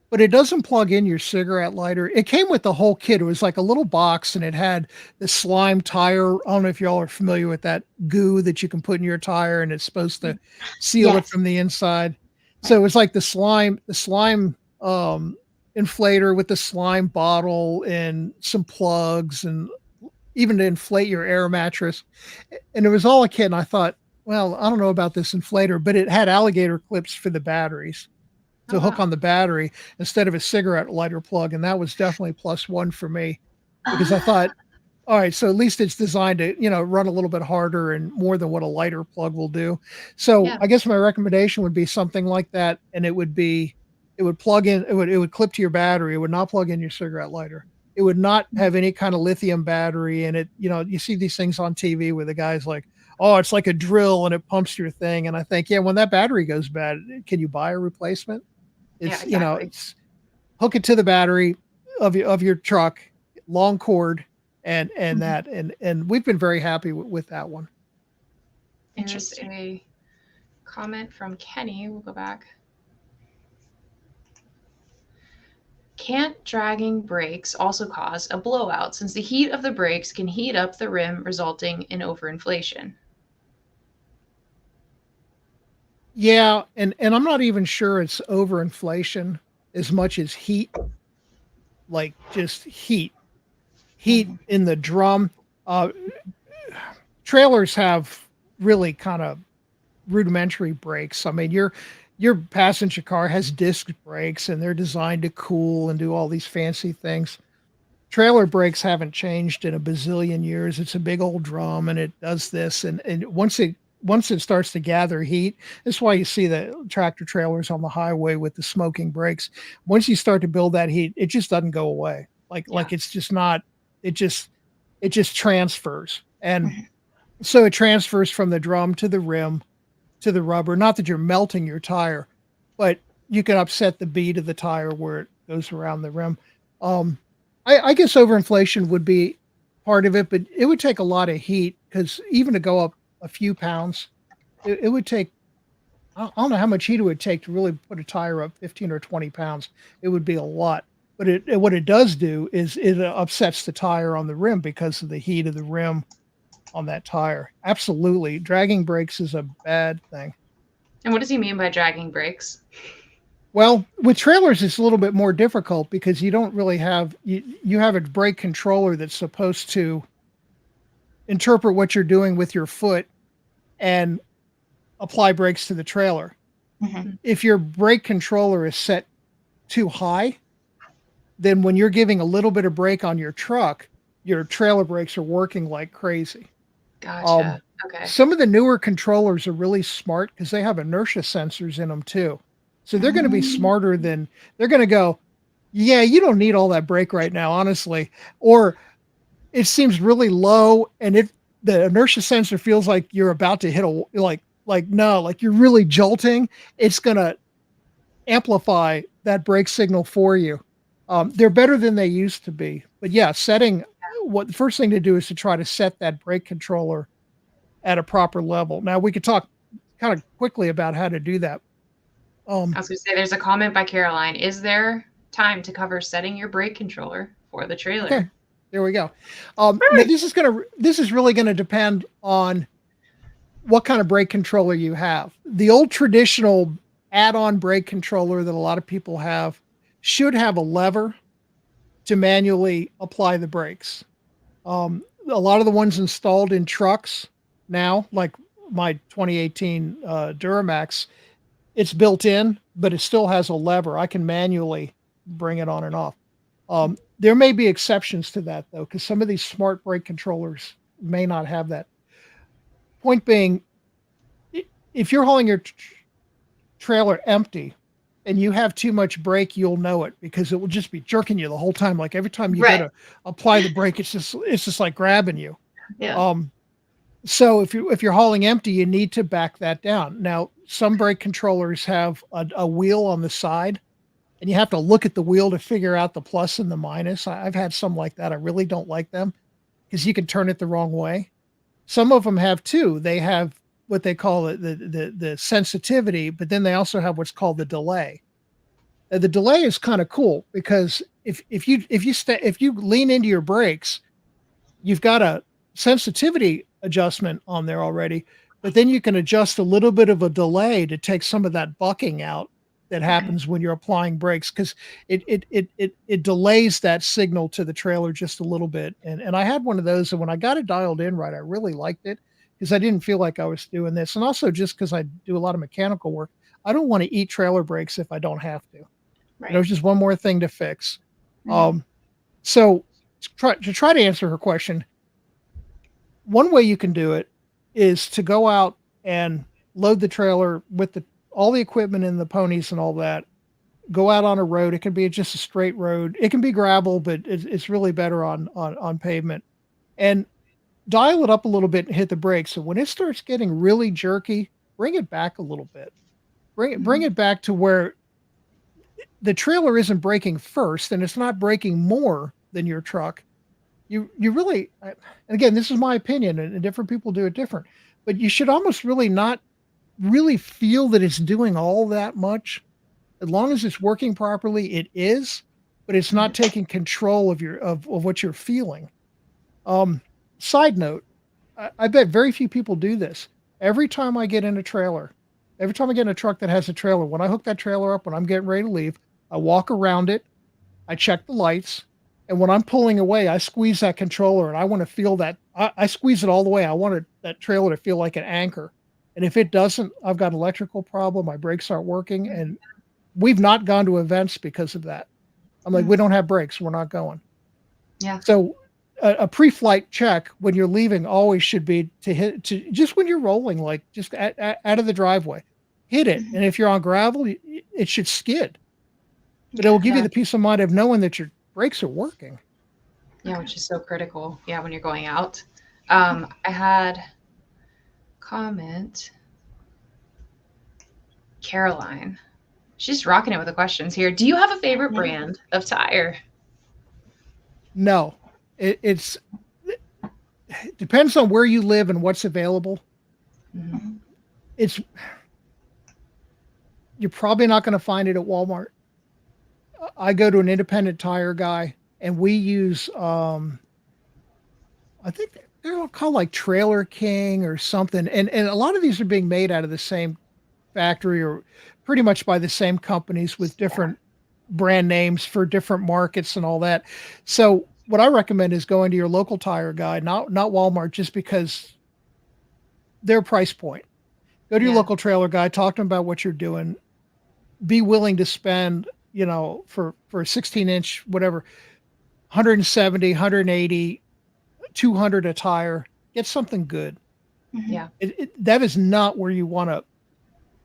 but it doesn't plug in your cigarette lighter. It came with the whole kit. It was like a little box, and it had the Slime tire. I don't know if y'all are familiar with that goo that you can put in your tire, and it's supposed to seal it Yes. from the inside. So it was like the slime inflator with the slime bottle and some plugs and even to inflate your air mattress. And it was all a kit. And I thought, well, I don't know about this inflator, but it had alligator clips for the batteries to hook on the battery instead of a cigarette lighter plug. And that was definitely +1 for me because I thought, all right, so at least it's designed to, run a little bit harder and more than what a lighter plug will do. So Yeah. I guess my recommendation would be something like that. And it would plug in, it would clip to your battery. It would not plug in your cigarette lighter. It would not have any kind of lithium battery in it. You see these things on TV where the guy's like, "Oh, it's like a drill and it pumps your thing." And I think, yeah, when that battery goes bad, can you buy a replacement? It's, Yeah, exactly. it's hook it to the battery of your truck, long cord, and that, and we've been very happy with that one. Here's Interesting. a comment from Kenny. We'll go back. Can't dragging brakes also cause a blowout since the heat of the brakes can heat up the rim, resulting in overinflation? Yeah, and I'm not even sure it's overinflation as much as heat, like just heat in the drum. Trailers have really kind of rudimentary brakes. I mean, your passenger car has disc brakes, and they're designed to cool and do all these fancy things. Trailer brakes haven't changed in a bazillion years. It's a big old drum, and it does this. And once it starts to gather heat, that's why you see the tractor trailers on the highway with the smoking brakes. Once you start to build that heat, it just doesn't go away. Like it's just not. It just transfers, and so it transfers from the drum to the rim to the rubber. Not that you're melting your tire, but you can upset the bead of the tire where it goes around the rim. I guess overinflation would be part of it, but it would take a lot of heat because even to go up a few pounds. It would take, I don't know how much heat it would take to really put a tire up 15 or 20 pounds. It would be a lot. But what it does do is it upsets the tire on the rim because of the heat of the rim on that tire. Absolutely. Dragging brakes is a bad thing. And what does he mean by dragging brakes? Well, with trailers, it's a little bit more difficult because you don't really have, you have a brake controller that's supposed to interpret what you're doing with your foot and apply brakes to the trailer. Mhm. If your brake controller is set too high, then when you're giving a little bit of brake on your truck, your trailer brakes are working like crazy. Gotcha. Okay. Some of the newer controllers are really smart because they have inertia sensors in them too. So they're going to be smarter than, they're going to go, yeah, you don't need all that brake right now, honestly. Or it seems really low and the inertia sensor feels like you're about to hit like you're really jolting. It's going to amplify that brake signal for you. They're better than they used to be. But yeah, the first thing to do is to try to set that brake controller at a proper level. Now we could talk kind of quickly about how to do that. I was going to say, there's a comment by Caroline. Is there time to cover setting your brake controller for the trailer? Okay, there we go. Now this is really going to depend on what kind of brake controller you have. The old traditional add-on brake controller that a lot of people have should have a lever to manually apply the brakes. A lot of the ones installed in trucks now, like my 2018 Duramax, it's built in, but it still has a lever. I can manually bring it on and off. There may be exceptions to that though, because some of these smart brake controllers may not have that. Point being, if you're hauling your trailer empty and you have too much brake, you'll know it because it will just be jerking you the whole time. Like every time you go to apply the brake, it's just like grabbing you. Yeah. So if you're hauling empty, you need to back that down. Now, some brake controllers have a wheel on the side, and you have to look at the wheel to figure out the plus and the minus. I've had some like that. I really don't like them because you can turn it the wrong way. Some of them have two. They have what they call the sensitivity, but then they also have what's called the delay. The delay is kind of cool because if you lean into your brakes, you've got a sensitivity adjustment on there already, but then you can adjust a little bit of a delay to take some of that bucking out that happens when you're applying brakes because it delays that signal to the trailer just a little bit. And I had one of those, and when I got it dialed in right, I really liked it because I didn't feel like I was doing this. And also just because I do a lot of mechanical work, I don't want to eat trailer brakes if I don't have to. Right. There's just one more thing to fix. So to try to answer her question, one way you can do it is to go out and load the trailer with all the equipment and the ponies and all that. Go out on a road. It can be just a straight road. It can be gravel, but it's really better on pavement. And dial it up a little bit and hit the brakes. And when it starts getting really jerky, bring it back a little bit. Bring it back to where the trailer isn't braking first, and it's not braking more than your truck. You really, and again, this is my opinion, and different people do it different, but you should almost really not really feel that it's doing all that much. As long as it's working properly, it is, but it's not taking control of what you're feeling. Side note, I bet very few people do this. Every time I get in a trailer, every time I get in a truck that has a trailer, when I hook that trailer up, when I'm getting ready to leave, I walk around it, I check the lights, and when I'm pulling away, I squeeze that controller and I want to feel that. I squeeze it all the way. I want that trailer to feel like an anchor. And if it doesn't, I've got an electrical problem. My brakes aren't working. And we've not gone to events because of that. I'm like, we don't have brakes. We're not going. Yeah. So a pre-flight check when you're leaving always should be to just when you're rolling, like just out of the driveway, hit it. And if you're on gravel, it should skid. But it will give you the peace of mind of knowing that your brakes are working. Yeah, which is so critical. Yeah, when you're going out. I had comment. Caroline. She's rocking it with the questions here. Do you have a favorite brand of tire? No. It depends on where you live and what's available. it's you're probably not going to find it at Walmart. I go to an independent tire guy, and we use I think they're all called like Trailer King or something, and a lot of these are being made out of the same factory or pretty much by the same companies with different brand names for different markets and all that. So what I recommend is going to your local tire guy, not Walmart, just because their price point. Go to your Yeah. local trailer guy, talk to them about what you're doing. Be willing to spend, for a 16-inch, whatever, 170, 180, 200 a tire. Get something good. Mhm. Yeah. That is not where you want to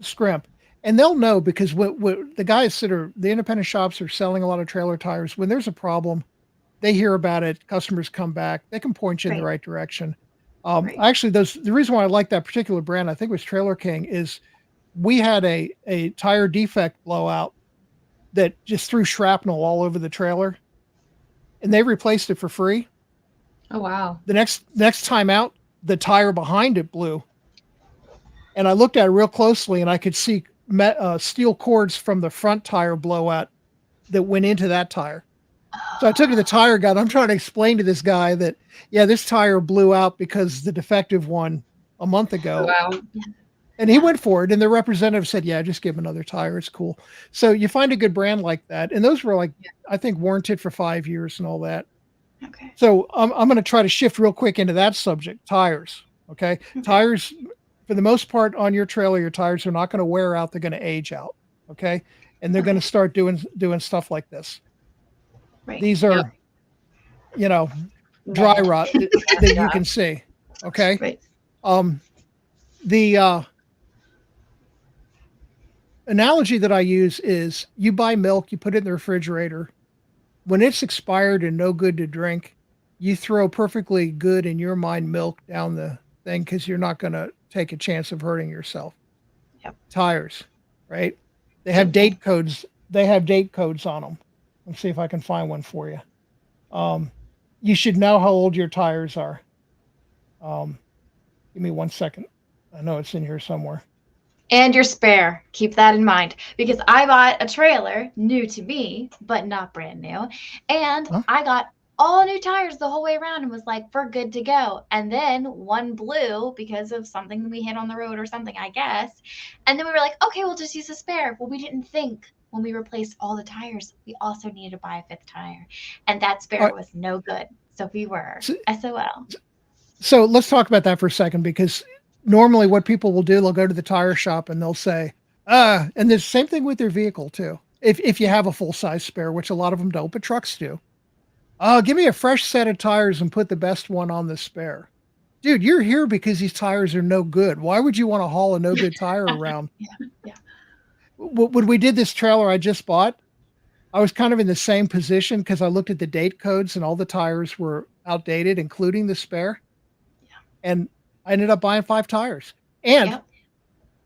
scrimp. And they'll know because what the guys the independent shops are selling a lot of trailer tires. When there's a problem, they hear about it. Customers come back. They can point you in the Right. right direction. Right. Actually, the reason why I like that particular brand, I think it was Trailer King, is we had a tire defect blowout that just threw shrapnel all over the trailer, and they replaced it for free. Oh wow. The next time out, the tire behind it blew, and I looked at it real closely, and I could see steel cords from the front tire blowout that went into that tire. So I took it to the tire guy, and I'm trying to explain to this guy that, yeah, this tire blew out because the defective one a month ago. Wow. And he went for it, and the representative said, yeah, just give him another tire. It's cool. So you find a good brand like that. And those were I think, warranted for 5 years and all that. Okay. So I'm going to try to shift real quick into that subject, tires. Okay. Tires, for the most part on your trailer, your tires are not going to wear out. They're going to age out. Okay. And they're going to start doing stuff like this. Right. These are, dry rot that you can see. Okay. Right. The analogy that I use is you buy milk, you put it in the refrigerator. When it's expired and no good to drink, you throw perfectly good in your mind milk down the thing because you're not going to take a chance of hurting yourself. Yep. Tires, right? They have date codes. They have date codes on them. Let's see if I can find one for you. You should know how old your tires are. Give me 1 second. I know it's in here somewhere. And your spare. Keep that in mind. Because I bought a trailer, new to me, but not brand new. And I got all new tires the whole way around and was like, we're good to go. And then one blew because of something we hit on the road or something, I guess. And then we were like, okay, we'll just use a spare. Well, we didn't think when we replaced all the tires, we also needed to buy a fifth tire. And that spare was no good. So we were SOL. So let's talk about that for a second, because normally what people will do, they'll go to the tire shop and they'll say, and the same thing with their vehicle too. If you have a full size spare, which a lot of them don't, but trucks do. Give me a fresh set of tires and put the best one on the spare. Dude, you're here because these tires are no good. Why would you want to haul a no good tire around? Yeah. When we did this trailer I just bought, I was kind of in the same position because I looked at the date codes and all the tires were outdated, including the spare. Yeah. And I ended up buying 5 tires. And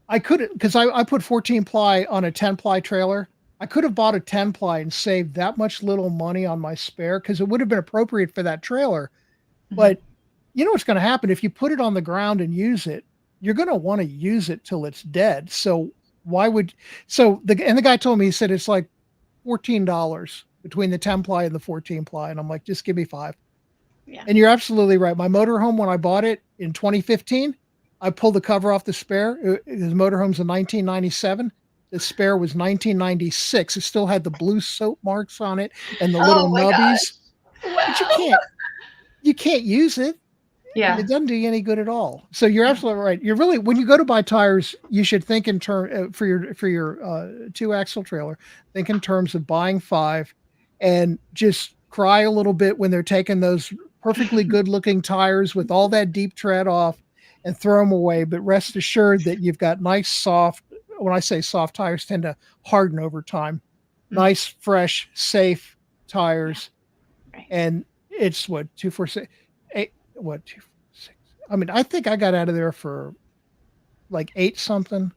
I couldn't, because I put 14 ply on a 10 ply trailer. I could have bought a 10 ply and saved that much little money on my spare because it would have been appropriate for that trailer. Mm-hmm. But you know what's going to happen if you put it on the ground and use it? You're going to want to use it till it's dead. So the guy told me, he said it's like $14 between the 10 ply and the 14 ply. And I'm like, just give me 5. Yeah. And you're absolutely right. My motorhome, when I bought it in 2015, I pulled the cover off the spare. His motorhome's in 1997. The spare was 1996. It still had the blue soap marks on it and the little nubbies. Wow. But you can't use it. Yeah. It doesn't do you any good at all. So you're absolutely right. You're really, when you go to buy tires, you should think in terms for your 2-axle trailer, think in terms of buying 5 and just cry a little bit when they're taking those perfectly good looking tires with all that deep tread off and throw them away. But rest assured that you've got nice, soft, when I say soft, tires tend to harden over time. Nice, fresh, safe tires. Right. And it's what, 246, 8, what, 246? I mean, I think I got out of there for like 8 something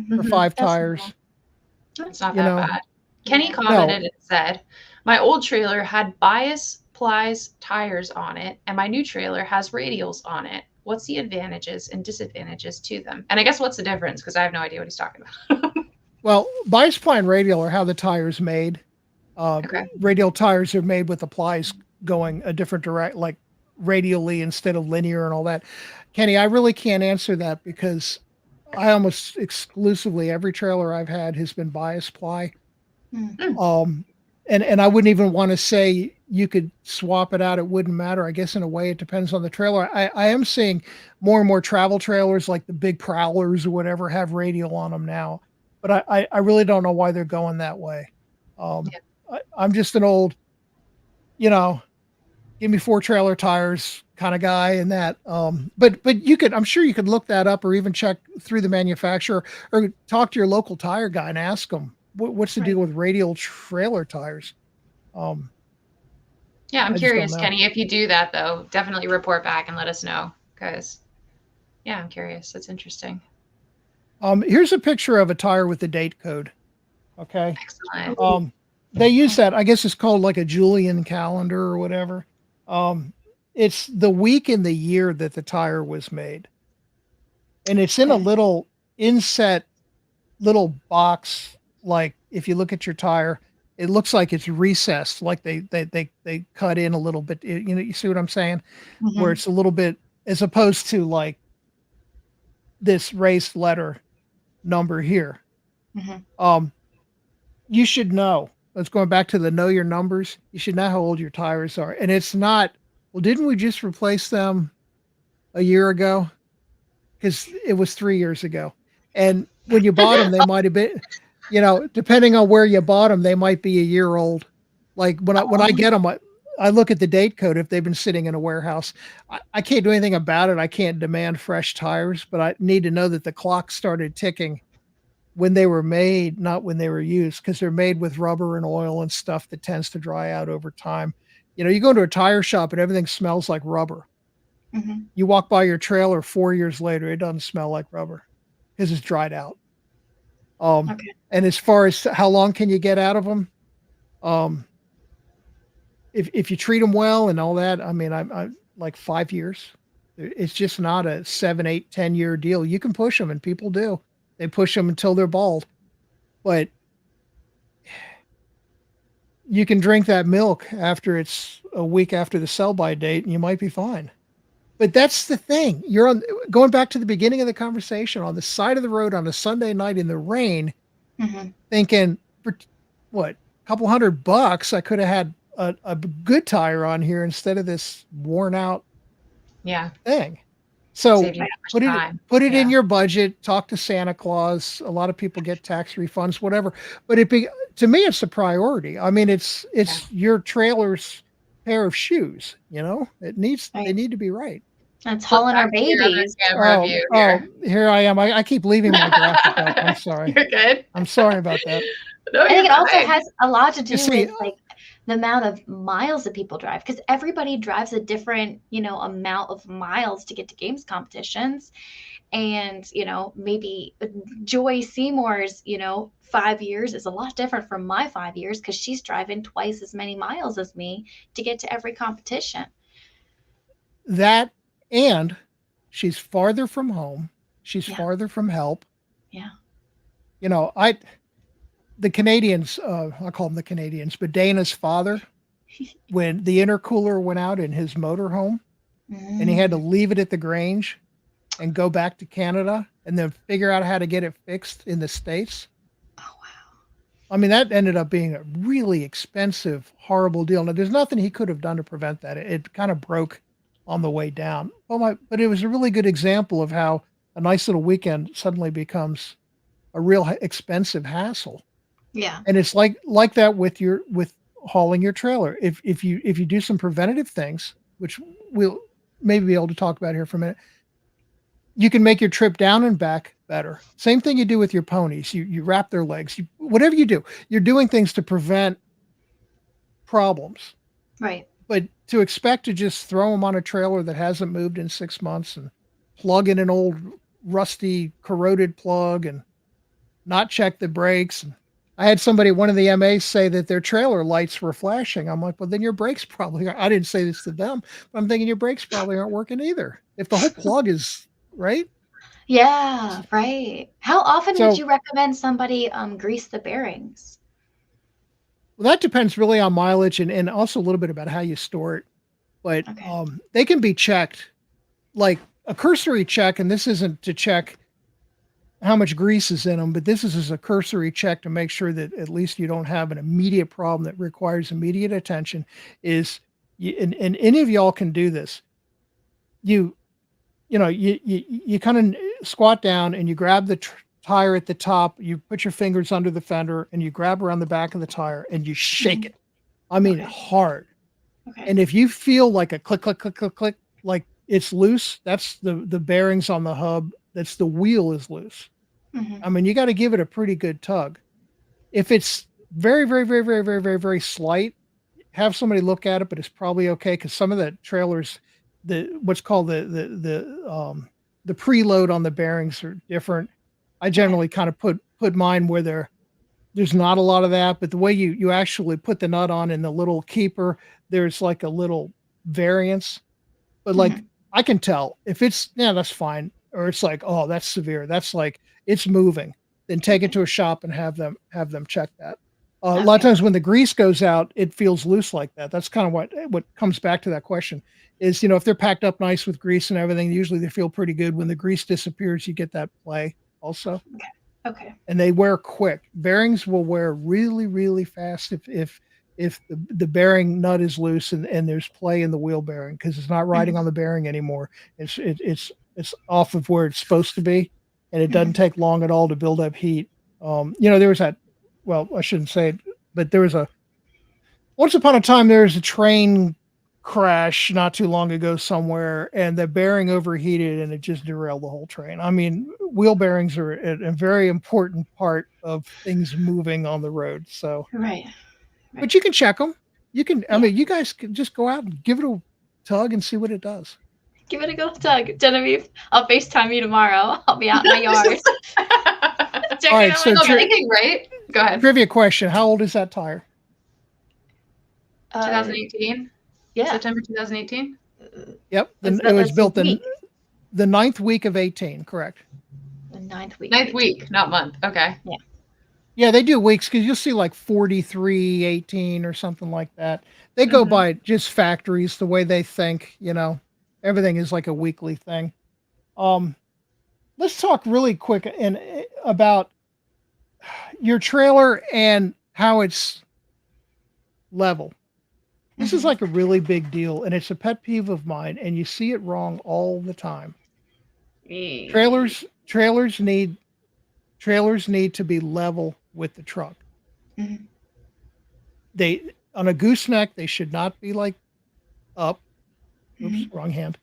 for 5 tires. That's not that bad. Kenny commented and said, my old trailer had bias plies tires on it, and my new trailer has radials on it. what's the advantages and disadvantages to them? And I guess what's the difference? Because I have no idea what he's talking about. Well, bias ply and radial are how the tire's made. Okay. Radial tires are made with the plies going a different direct, like radially instead of linear and all that. Kenny, I really can't answer that because I almost exclusively every trailer I've had has been bias ply. Mm. And I wouldn't even want to say you could swap it out. It wouldn't matter. I guess in a way it depends on the trailer. I am seeing more and more travel trailers like the big prowlers or whatever have radial on them now. But I really don't know why they're going that way. Yeah. I'm just an old, you know, give me 4 trailer tires kind of guy and that. But you could, I'm sure you could look that up or even check through the manufacturer or talk to your local tire guy and ask them what's the Right. deal with radial trailer tires. Yeah, I'm I just don't curious, know. Kenny. If you do that, though, definitely report back and let us know. Because, yeah, I'm curious. That's interesting. Here's a picture of a tire with the date code. Okay. Excellent. They use that. I guess it's called like a Julian calendar or whatever. It's the week and the year that the tire was made, and it's in a Okay. little inset little box. Like if you look at your tire, it looks like it's recessed, like they cut in a little bit. You know, you see what I'm saying? Where Mhm. it's a little bit as opposed to like this raised letter number here. Mhm. Um, you should know. Let's going back to the know your numbers. You should know how old your tires are. And it's not, well, didn't we just replace them a year ago? Because it was 3 years ago. And when you bought them, they might have been, you know, depending on where you bought them, they might be a year old. Like when I Oh. get them, I look at the date code if they've been sitting in a warehouse. I can't do anything about it. I can't demand fresh tires, but I need to know that the clock started ticking when they were made, not when they were used, because they're made with rubber and oil and stuff that tends to dry out over time. You know, you go into a tire shop and everything smells like rubber. Mhm. You walk by your trailer 4 years later, it doesn't smell like rubber because it's dried out. Okay. And as far as how long can you get out of them, um, if you treat them well and all that, I mean, I'm like 5 years. It's just not a 7, 8, 10 year deal. You can push them, and people do. They push them until they're bald, but you can drink that milk after it's a week after the sell by date and you might be fine. But that's the thing. You're on going back to the beginning of the conversation on the side of the road on a Sunday night in the rain, Mhm. thinking for what, a couple $100, I could have had a good tire on here instead of this worn out Yeah. thing. So Saved you that much put it time. put it in Yeah. your budget. Talk to Santa Claus. A lot of people get tax refunds, whatever. But to me, it's a priority. I mean, it's your trailer's pair of shoes. You know, they Right. need to be right. That's Flip hauling our back to your other babies. camera view here. Here I am. I keep leaving my graphic up. I'm sorry. You're good. I'm sorry about that. No, I you're think it also fine. has a lot to You do see, with like the amount of miles that people drive because everybody drives a different, amount of miles to get to games competitions. And, maybe Joy Seymour's, 5 years is a lot different from my 5 years because she's driving twice as many miles as me to get to every competition. that and she's farther from home. She's Yeah. farther from help. Yeah. You know, the Canadians, I call them the Canadians, but Dana's father, when the intercooler went out in his motorhome and he had to Mm. leave it at the Grange and go back to Canada and then figure out how to get it fixed in the States. Oh, wow. I mean, that ended up being a really expensive, horrible deal. Now, there's nothing he could have done to prevent that. It kind of broke on the way down. But it was a really good example of how a nice little weekend suddenly becomes a real expensive hassle. Yeah. And it's like that with hauling your trailer. If you do some preventative things, which we'll maybe be able to talk about here for a minute, you can make your trip down and back better. Same thing you do with your ponies. You wrap their legs. Whatever you do, you're doing things to prevent problems. Right. But to expect to just throw them on a trailer that hasn't moved in 6 months and plug in an old rusty corroded plug and not check the brakes and I had somebody, one of the MAs, say that their trailer lights were flashing. I'm like, well, then your brakes probably I didn't say this to them, but I'm thinking your brakes probably aren't working either. If the whole plug is right. Yeah, right. How often would So you recommend somebody grease the bearings? well, that depends really on mileage and also a little bit about how you store it. But Okay. they can be checked like a cursory check, and this isn't to check how much grease is in them, but this is just a cursory check to make sure that at least you don't have an immediate problem that requires immediate attention. Is you, and any of y'all can do this. You you kind of squat down and you grab the tire at the top. You put your fingers under the fender and you grab around the back of the tire and you shake Mhm. it. I mean, Okay. hard. Okay. And if you feel like a click, click, click, click, click, like it's loose, that's the bearings on the hub. That's the wheel is loose. Hmm. I mean, you got to give it a pretty good tug. If it's very, very, very, very, very, very, very slight, have somebody look at it, but it's probably okay because some of the trailers, the what's called the preload on the bearings are different. I Okay. generally kind of put mine where there's not a lot of that, but the way you actually put the nut on in the little keeper, there's like a little variance. But like Hmm. I can tell if it's yeah, that's fine. Or it's like, oh, that's severe. That's like it's moving. Then take it Okay. to a shop and have them check that. A lot of Okay. times when the grease goes out, it feels loose like that. That's kind of what comes back to that question is, if they're packed up nice with grease and everything, usually they feel pretty good. When the grease disappears, you get that play also, Okay. Okay. and they wear quick. Bearings will wear really, really fast if the bearing nut is loose and there's play in the wheel bearing because it's not riding Hmm. on the bearing anymore. It's off of where it's supposed to be, and it doesn't Hmm. take long at all to build up heat. There was that. Well, I shouldn't say it, but there was a once upon a time there was a train crash not too long ago somewhere, and the bearing overheated and it just derailed the whole train. I mean, wheel bearings are a very important part of things moving on the road. So, Right. but Right. you can check them. You can. I Yeah. mean, you guys can just go out and give it a tug and see what it does. Give it a go, Doug. Genevieve, I'll FaceTime you tomorrow. I'll be out in my yard. All Checking right. out my So, No, bearings. thinking, right? Go ahead. trivia question: how old is that tire? 2018, Yeah. September 2018. Yep. That's It was that's a built in week. the ninth week of 18. Correct. The ninth week. Ninth week, not month. Okay. Yeah. Yeah, they do weeks because you'll see like 4318 or something like that. They go Mhm. by just factories, the way they think, everything is like a weekly thing. Um, let's talk really quick and about your trailer and how it's level. This is Hmm. like a really big deal, and it's a pet peeve of mine, and you see it wrong all the time. Trailers, trailers need trailers need to be level with the truck. Hmm. They on a gooseneck, they should not be like up. Oops, Hmm. wrong hand.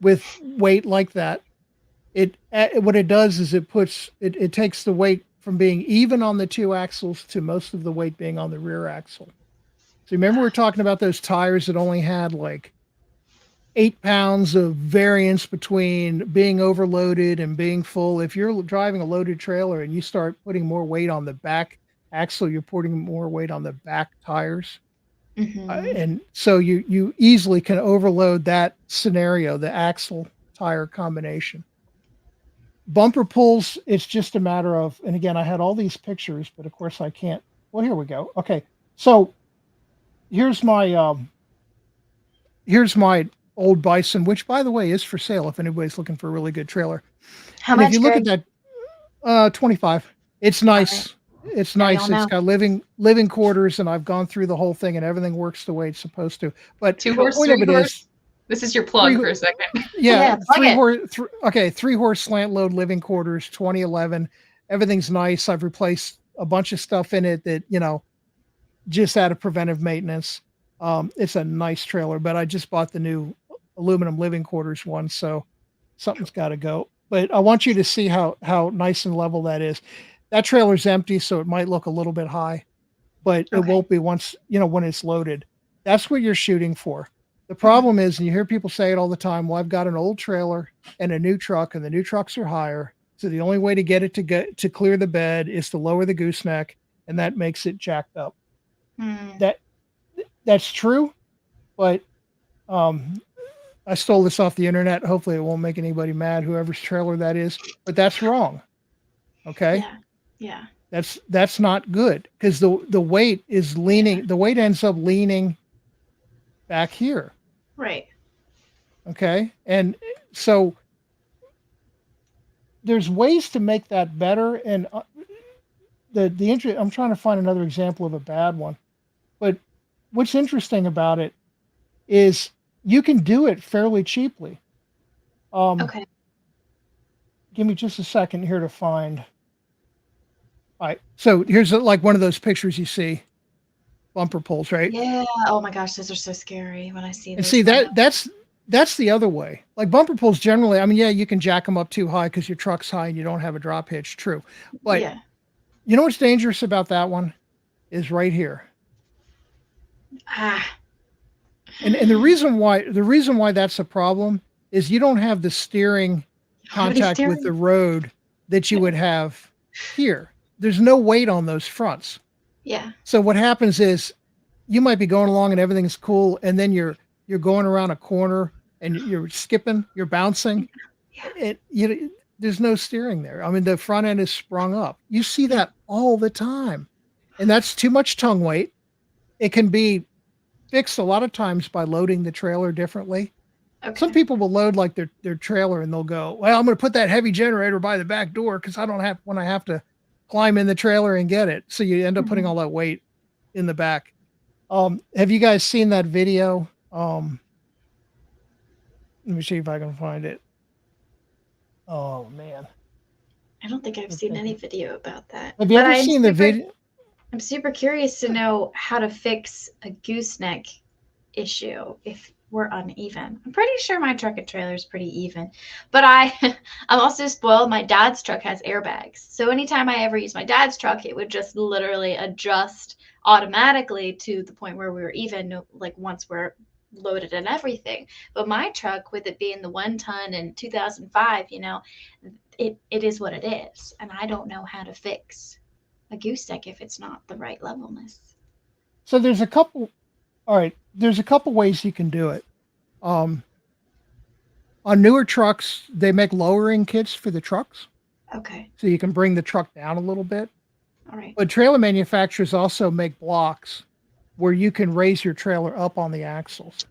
With weight like that, what it does is it takes the weight from being even on the two axles to most of the weight being on the rear axle. So remember we are talking about those tires that only had like 8 pounds of variance between being overloaded and being full. If you're driving a loaded trailer and you start putting more weight on the back axle, you're putting more weight on the back tires. Hmm. And so you easily can overload that scenario, the axle tire combination. Bumper pulls, it's just a matter of, and again, I had all these pictures, but of course I can't. Well, here we go. Okay, so here's my here's my old Bison, which by the way is for sale if anybody's looking for a really good trailer. How And if you much, look at Greg? that, 25. It's All right. nice. It's Now y'all nice. It's know. got living quarters, and I've gone through the whole thing, and everything works the way it's supposed to. But Two the horse, point of three it is, horse. This is your three, plug for a second. yeah, Yeah, plug it. okay, 3 horse slant load living quarters, 2011. Everything's nice. I've replaced a bunch of stuff in it that just out of preventive maintenance. It's a nice trailer, but I just bought the new aluminum living quarters one, so something's got to go. But I want you to see how nice and level that is. That trailer's empty, so it might look a little bit high, but it Okay. won't be once when it's loaded. That's what you're shooting for. The Hmm. problem is, and you hear people say it all the time, well, I've got an old trailer and a new truck, and the new trucks are higher. So the only way to get it to clear the bed is to lower the gooseneck. and that makes it jacked up. Hmm. That's true, but I stole this off the internet. Hopefully, it won't make anybody mad, whoever's trailer that is. But that's wrong. Okay, Yeah. Yeah. that's not good because the weight is leaning. Yeah. The weight ends up leaning back here. Right. Okay, and so there's ways to make that better. And the interest. I'm trying to find another example of a bad one. But what's interesting about it is you can do it fairly cheaply. Okay. Give me just a second here to find. All right. So here's like one of those pictures you see, bumper pulls, right? Yeah. Oh my gosh, those are so scary when I see And those. see that's the other way. Like bumper pulls generally, I mean, yeah, you can jack them up too high because your truck's high and you don't have a drop hitch. True, but Yeah. you know what's dangerous about that one is right here. Ah. And the reason why that's a problem is you don't have the steering How many contact with steering? the road that you would have here. There's no weight on those fronts. Yeah. So what happens is you might be going along and everything's cool, and then you're going around a corner and you're skipping, you're bouncing. Yeah. There's no steering there. I mean, the front end is sprung up. You see that all the time, and that's too much tongue weight. It can be fixed a lot of times by loading the trailer differently. Okay. Some people will load like their trailer and they'll go, well, I'm going to put that heavy generator by the back door because I don't have when I have to climb in the trailer and get it. So you end up putting all that weight in the back. Have you guys seen that video? Let me see if I can find it. Oh man. I don't think I've seen any video about that. Have you But ever I'm seen the super- video? I'm super curious to know how to fix a gooseneck issue if we're uneven. I'm pretty sure my truck and trailer is pretty even, but I'm also spoiled. My dad's truck has airbags, so anytime I ever use my dad's truck, it would just literally adjust automatically to the point where we were even, like once we're loaded and everything. But my truck, with it being the 1 ton in 2005, it is what it is, and I don't know how to fix a gooseneck if it's not the right levelness. So there's a couple. All right, there's a couple ways you can do it. On newer trucks, they make lowering kits for the trucks, Okay. so you can bring the truck down a little bit. All right. But trailer manufacturers also make blocks where you can raise your trailer up on the axles.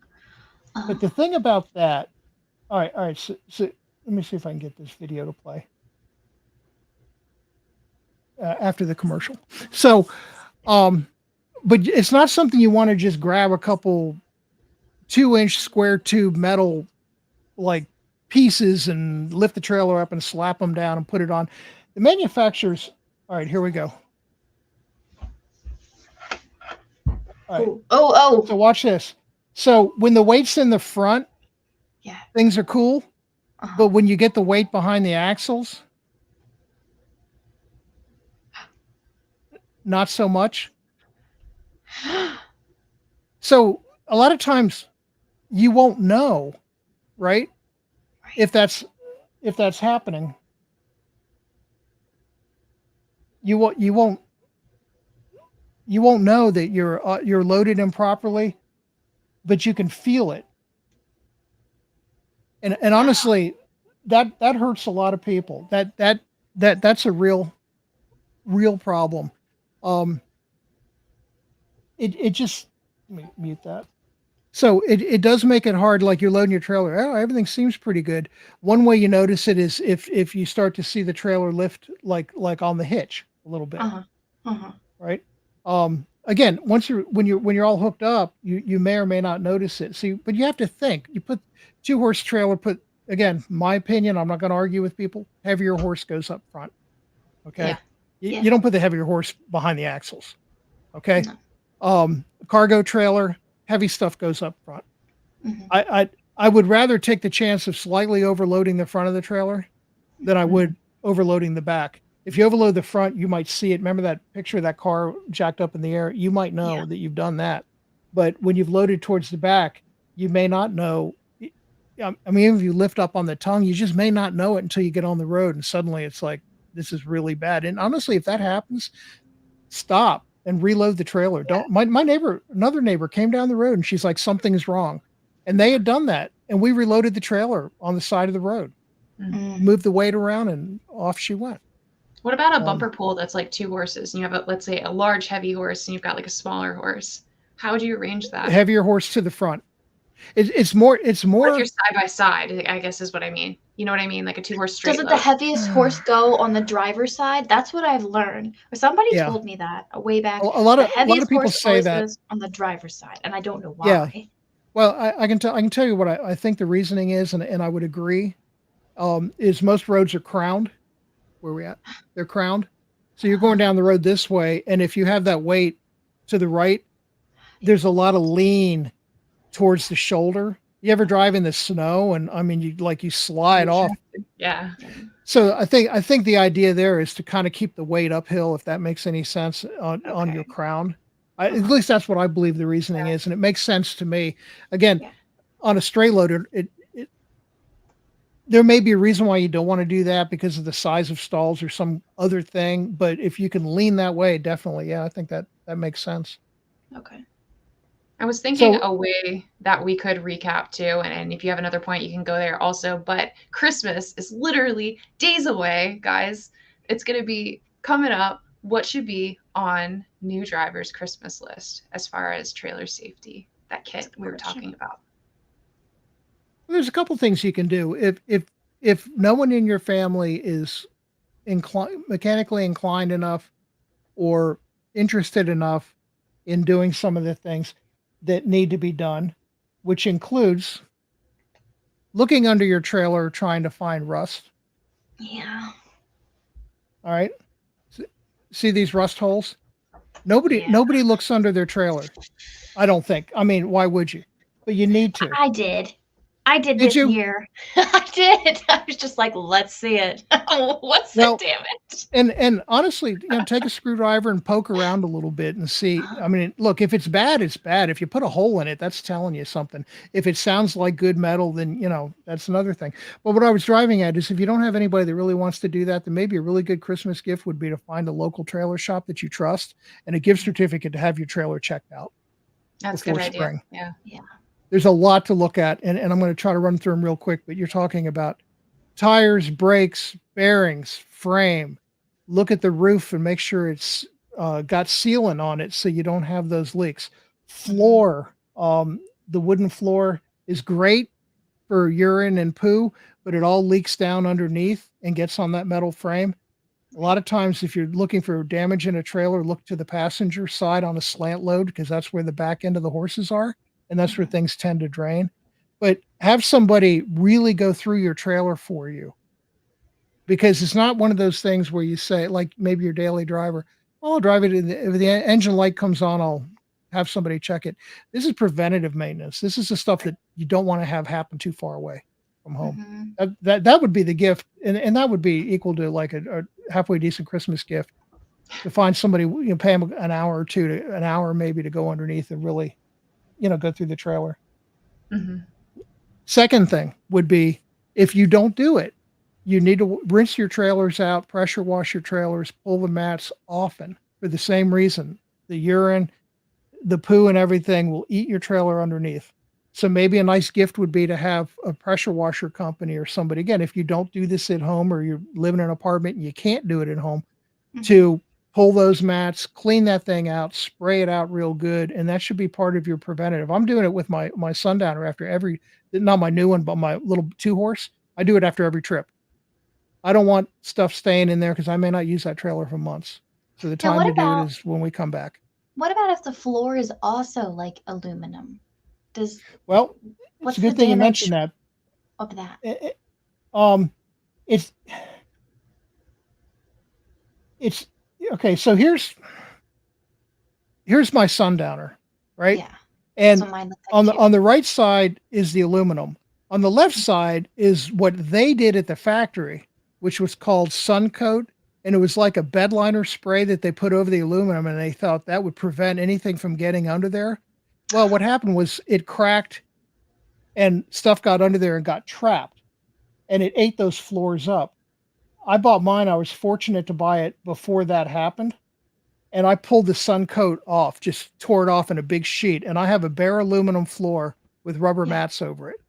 But the thing about that, all right. So let me see if I can get this video to play after the commercial. So, but it's not something you want to just grab a couple 2-inch square tube metal like pieces and lift the trailer up and slap them down and put it on. The manufacturers. All right, here we go. All right. Oh. So watch this. So when the weight's in the front, Yeah. things are cool. Uh-huh. But when you get the weight behind the axles, not so much. So a lot of times you won't know, right? If that's happening. You won't know that you're loaded improperly, but you can feel it. And honestly, that hurts a lot of people. That's a real problem. It just, let me mute that. So it does make it hard. Like you're loading your trailer. Oh, everything seems pretty good. One way you notice it is if you start to see the trailer lift like on the hitch a little bit, right? Again, when you're all hooked up, you may or may not notice it. See, but you have to think. You put 2-horse trailer. Again, my opinion. I'm not going to argue with people. Heavier horse goes up front. Okay. Yeah. You don't put the heavier horse behind the axles. Okay. No. Cargo trailer, heavy stuff goes up front. I would rather take the chance of slightly overloading the front of the trailer than I would overloading the back. If you overload the front, you might see it. Remember that picture of that car jacked up in the air? You might know that you've done that. But when you've loaded towards the back, you may not know. I mean, even if you lift up on the tongue, you just may not know it until you get on the road and suddenly it's like, this is really bad. And honestly, if that happens, stop and reload the trailer. Yeah. Don't my neighbor, another neighbor came down the road and she's like, something's wrong. And they had done that. And we reloaded the trailer on the side of the road, moved the weight around, and off she went. What about a bumper pull that's like 2 horses and you have, let's say, a large heavy horse and you've got like a smaller horse? How would you arrange that? Heavier horse to the front. It's more. Or if you're side by side, I guess is what I mean. You know what I mean? Like a 2-horse straight Doesn't load. the heaviest horse go on the driver's side? That's what I've learned. Or somebody told me that way back. A lot of people horse say always that goes on the driver's side, and I don't know why. Yeah. Well, I can tell you what I think the reasoning is, and I would agree. Is most roads are crowned. Where we at? They're crowned. So you're going down the road this way, and if you have that weight to the right, there's a lot of lean towards the shoulder. You ever drive in the snow, and I mean, you slide off. Yeah. So I think the idea there is to kind of keep the weight uphill, if that makes any sense, on your crown. At least that's what I believe the reasoning is, and it makes sense to me. Again, on a straight loader, there may be a reason why you don't want to do that because of the size of stalls or some other thing. But if you can lean that way, definitely, I think that makes sense. Okay. I was thinking a way that we could recap too, and if you have another point, you can go there also. But Christmas is literally days away, guys. It's going to be coming up. What should be on new drivers' Christmas list as far as trailer safety? That kit we were talking about. There's a couple things you can do. If no one in your family is mechanically inclined enough or interested enough in doing some of the things that need to be done, which includes looking under your trailer trying to find rust. Yeah. All right. See these rust holes? Nobody looks under their trailer. I don't think. I mean, why would you? But you need to. I did this year. I did. I was just like, let's see it. What's the damage? And honestly, take a screwdriver and poke around a little bit and see. I mean, look, if it's bad, it's bad. If you put a hole in it, that's telling you something. If it sounds like good metal, then, that's another thing. But what I was driving at is if you don't have anybody that really wants to do that, then maybe a really good Christmas gift would be to find a local trailer shop that you trust and a gift certificate to have your trailer checked out. That's a good idea. Spring. Yeah. There's a lot to look at, and I'm going to try to run through them real quick, but you're talking about tires, brakes, bearings, frame. Look at the roof and make sure it's got sealant on it so you don't have those leaks. Floor, the wooden floor is great for urine and poo, but it all leaks down underneath and gets on that metal frame. A lot of times, if you're looking for damage in a trailer, look to the passenger side on a slant load because that's where the back end of the horses are. And that's where things tend to drain. But have somebody really go through your trailer for you. Because it's not one of those things where you say, like maybe your daily driver, I'll drive it. If the engine light comes on, I'll have somebody check it. This is preventative maintenance. This is the stuff that you don't want to have happen too far away from home. That would be the gift. And that would be equal to like a halfway decent Christmas gift. To find somebody, pay them an hour or two, an hour maybe to go underneath and really go through the trailer. Second thing would be if you don't do it, you need to rinse your trailers out, pressure wash your trailers, pull the mats often for the same reason. The urine, the poo and everything will eat your trailer underneath. So maybe a nice gift would be to have a pressure washer company or somebody, again, if you don't do this at home or you live in an apartment and you can't do it at home, to pull those mats, clean that thing out, spray it out real good, and that should be part of your preventative. I'm doing it with my Sundowner after every, not my new one, but my little 2-horse. I do it after every trip. I don't want stuff staying in there because I may not use that trailer for months. So the time to do it is when we come back. What about if the floor is also like aluminum? Well, it's a good thing you mentioned that. Of that. It's okay. So here's my Sundowner, right? Yeah. And on the right side is the aluminum. On the left side is what they did at the factory, which was called Sun Coat. And it was like a bed liner spray that they put over the aluminum, and they thought that would prevent anything from getting under there. Well, what happened was it cracked and stuff got under there and got trapped, and it ate those floors up. I bought mine. I was fortunate to buy it before that happened. and I pulled the sun coat off, just tore it off in a big sheet, and I have a bare aluminum floor with rubber Yeah. mats over it.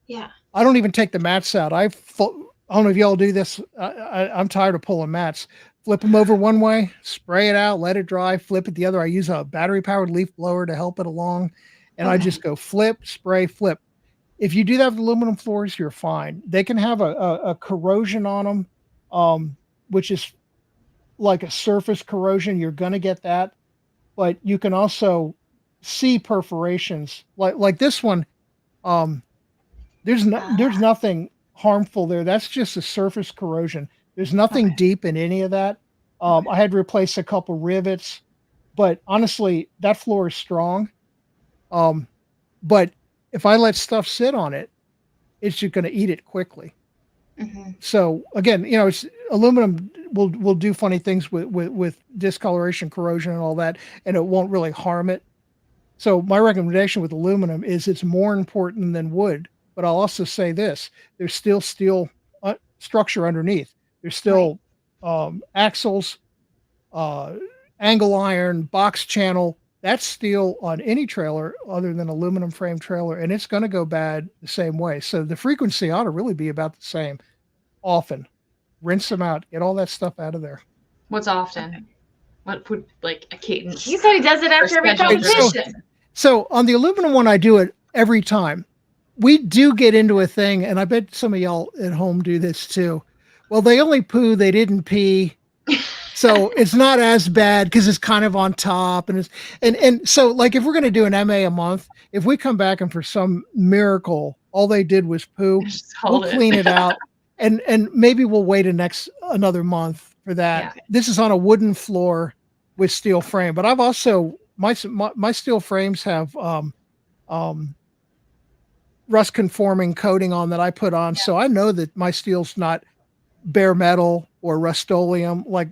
Yeah. I don't even take the mats out. I don't know if y'all do this. I'm tired of pulling mats. Flip them over one way, spray it out, let it dry, flip it the other. I use a battery-powered leaf blower to help it along, and I Okay. just go flip, spray, flip. If you do that with aluminum floors, you're fine. They can have a corrosion on them, which is like a surface corrosion. You're going to get that, but you can also see perforations like this one. Um, there's nothing harmful there. That's just a surface corrosion. There's nothing Okay. deep in any of that. Okay. I had to replace a couple rivets, but honestly, that floor is strong. But if I let stuff sit on it, it's just going to eat it quickly. Mm-hmm. So again, it's aluminum will do funny things with discoloration, corrosion, and all that, and it won't really harm it. So my recommendation with aluminum is it's more important than wood. But I'll also say this: there's still steel structure underneath. There's still axles, angle iron, box channel. That's steel on any trailer other than aluminum frame trailer, and it's going to go bad the same way. So the frequency ought to really be about the same. Often, rinse them out, get all that stuff out of there. What's often? What would like a cadence? He said he does it after every special competition. So on the aluminum one, I do it every time. We do get into a thing, and I bet some of y'all at home do this too. Well, they only poo, they didn't pee. So it's not as bad because it's kind of on top. And so like if we're going to do an MA a month, if we come back and for some miracle, all they did was poo, Just we'll hold it. clean it out. And maybe we'll wait another month for that. Yeah. This is on a wooden floor with steel frame, but I've also my steel frames have rust conforming coating on that I put on, so I know that my steel's not bare metal or Rust-Oleum. Like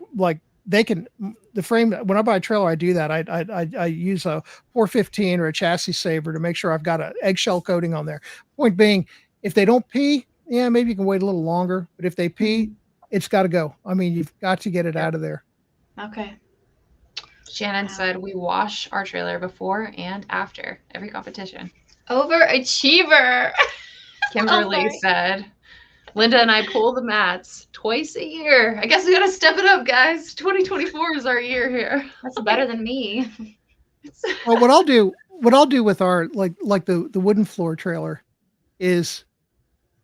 they can the frame. When I buy a trailer, I do that. I use a 415 or a chassis saver to make sure I've got an eggshell coating on there. Point being, if they don't pee, yeah, maybe you can wait a little longer. But if they pee, it's got to go. I mean, you've got to get it out of there. Okay. Shannon said we wash our trailer before and after every competition. Overachiever. Kimberly sorry. said, Linda and I pull the mats twice a year. I guess we got to step it up, guys. 2024 is our year here. That's better than me. Well, what I'll do with our like the wooden floor trailer is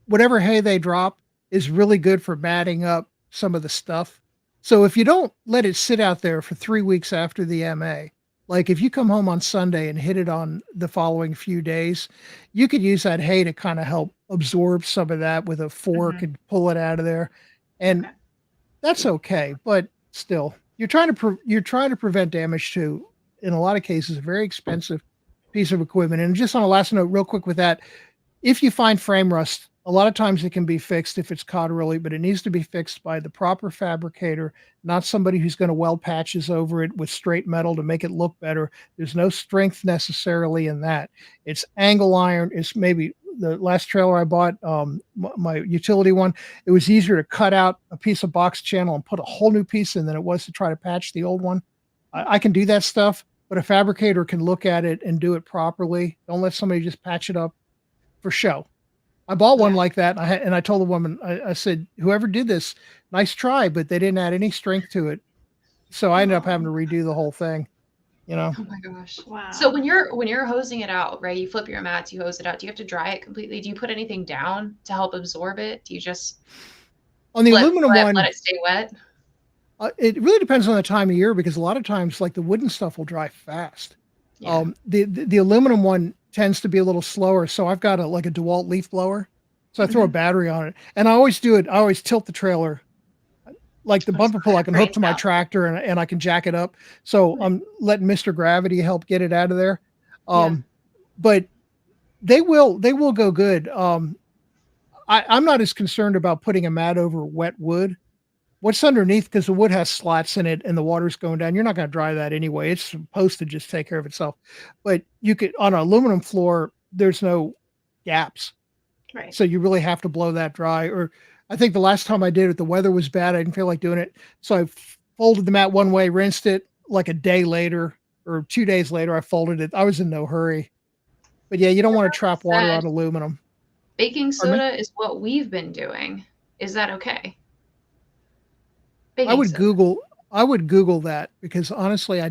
whatever hay they drop is really good for matting up some of the stuff. So if you don't let it sit out there for 3 weeks after the MA, like if you come home on Sunday and hit it on the following few days, you could use that hay to kind of help absorb some of that with a fork and pull it out of there. And that's okay, but still, you're trying to prevent damage to, in a lot of cases, a very expensive piece of equipment. And just on a last note, real quick with that, if you find frame rust, a lot of times it can be fixed if it's caught early, but it needs to be fixed by the proper fabricator, not somebody who's going to weld patches over it with straight metal to make it look better. There's no strength necessarily in that. It's angle iron. It's maybe the last trailer I bought, my utility one, it was easier to cut out a piece of box channel and put a whole new piece in than it was to try to patch the old one. I can do that stuff, but a fabricator can look at it and do it properly. Don't let somebody just patch it up for show. I bought one like that, and I told the woman, I said, whoever did this, nice try, but they didn't add any strength to it. So I ended up having to redo the whole thing, Oh my gosh. Wow. So when you're hosing it out, right? You flip your mats, you hose it out. Do you have to dry it completely? Do you put anything down to help absorb it? Do you just on the aluminum one, let it stay wet? It really depends on the time of year because a lot of times, like the wooden stuff will dry fast. Yeah. The aluminum one tends to be a little slower. So I've got a DeWalt leaf blower. So I throw a battery on it, and I always do it. I always tilt the trailer, like the bumper pull. I can hook to my tractor and I can jack it up. So I'm letting Mr. Gravity help get it out of there. But they will go good. I'm not as concerned about putting a mat over wet wood. What's underneath, because the wood has slats in it and the water's going down, you're not going to dry that anyway. It's supposed to just take care of itself. But you could, on an aluminum floor, there's no gaps. Right. So you really have to blow that dry. Or I think the last time I did it, the weather was bad. I didn't feel like doing it. So I folded the mat one way, rinsed it, like a day later or 2 days later, I folded it. I was in no hurry. But yeah, you don't want to trap water on aluminum. Baking soda is what we've been doing. Is that okay? I would Google that because honestly, I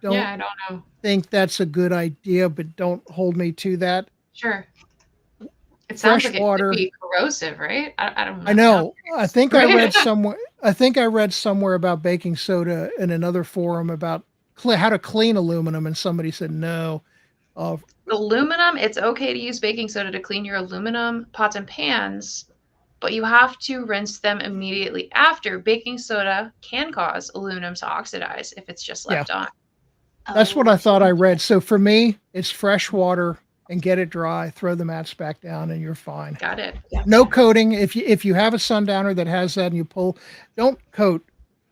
don't I don't know. think that's a good idea, but don't hold me to that. Sure. It sounds like water, it could be corrosive, right? I don't know. I know. I think I read somewhere about baking soda in another forum about how to clean aluminum, and somebody said no. Aluminum, it's okay to use baking soda to clean your aluminum pots and pans, but you have to rinse them immediately after. Baking soda can cause aluminum to oxidize if it's just left on. That's what I thought I read. So for me, it's fresh water and get it dry, throw the mats back down, and you're fine. Got it. No coating. If you have a sundowner that has that and you pull, don't coat.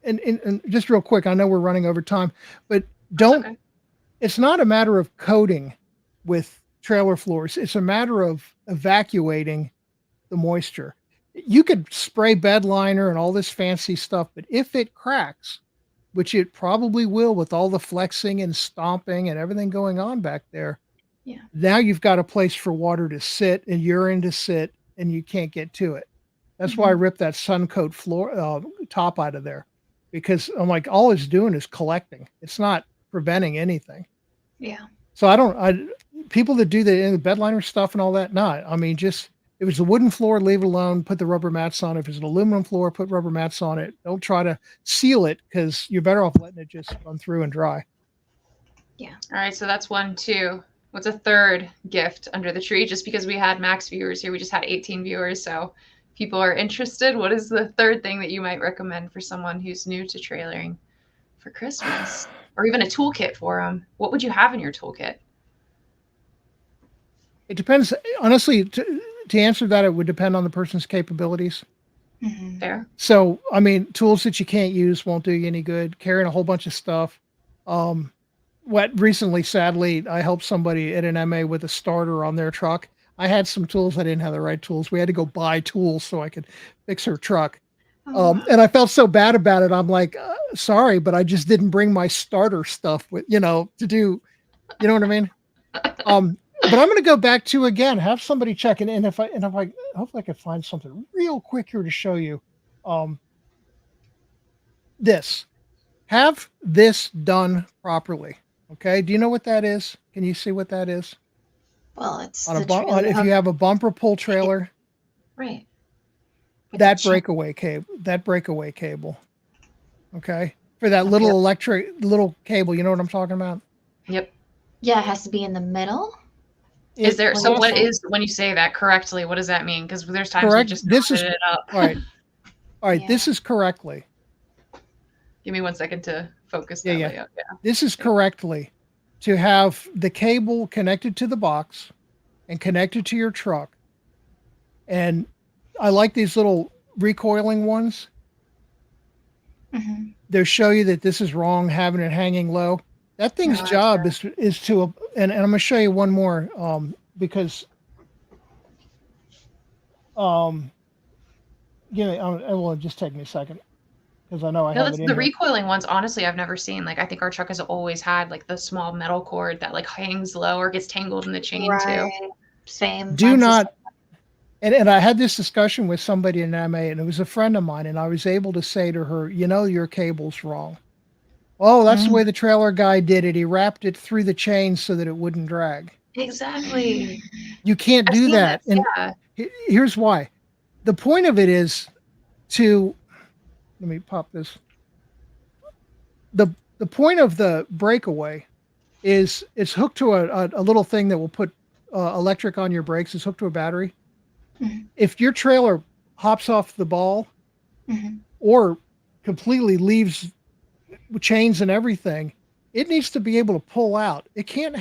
And just real quick, I know we're running over time, but don't. Okay. It's not a matter of coating with trailer floors. It's a matter of evacuating the moisture. You could spray bed liner and all this fancy stuff, but if it cracks, which it probably will with all the flexing and stomping and everything going on back there, now you've got a place for water to sit and urine to sit, and you can't get to it. That's why I ripped that Suncoat floor top out of there, because I'm like, all it's doing is collecting. It's not preventing anything. Yeah. So people that do the bed liner stuff and all that, not. I mean, just if it's a wooden floor, leave it alone. Put the rubber mats on. If it's an aluminum floor, put rubber mats on it. Don't try to seal it because you're better off letting it just run through and dry. Yeah. All right. So that's 1, 2. What's a third gift under the tree? Just because we had max viewers here, we just had 18 viewers. So if people are interested, what is the third thing that you might recommend for someone who's new to trailering for Christmas? Or even a toolkit for them? What would you have in your toolkit? It depends. Honestly, to answer that, it would depend on the person's capabilities. Mm-hmm. Fair. So, I mean, tools that you can't use won't do you any good. Carrying a whole bunch of stuff. Recently, sadly, I helped somebody at an MA with a starter on their truck. I had some tools. I didn't have the right tools. We had to go buy tools so I could fix her truck. And I felt so bad about it. I'm like, sorry, but I just didn't bring my starter stuff with, to do, you know what I mean? But I'm going to go back to, again, have somebody check it. And if I hopefully I can find something real quick here to show you. Have this done properly. Okay. Do you know what that is? Can you see what that is? Well, it's if you have a bumper pull trailer, right? That breakaway cable. Okay, for that little cable. You know what I'm talking about? Yep. Yeah, it has to be in the middle. Is there? So what is, when you say that correctly? What does that mean? Because there's times we just nodded it up. All right. Yeah. This is correctly. Give me 1 second to focus. Yeah. This is correctly to have the cable connected to the box and connected to your truck. And I like these little recoiling ones. Mm-hmm. They'll show you that this is wrong, having it hanging low. That thing's job is to, and I'm going to show you one more because, it will just take me a second. Because I know I have it in the recoiling ones, honestly, I've never seen. Like, I think our truck has always had like the small metal cord that like hangs low or gets tangled in the chain too. Same. Do not. And I had this discussion with somebody in MA, and it was a friend of mine, and I was able to say to her, your cable's wrong. Oh, that's the way the trailer guy did it. He wrapped it through the chain so that it wouldn't drag. Exactly. You can't do that. And here's why. The point of it is to. Let me pop this. The point of the breakaway is it's hooked to a little thing that will put electric on your brakes. It's hooked to a battery. Mm-hmm. If your trailer hops off the ball or completely leaves chains and everything, it needs to be able to pull out. It can't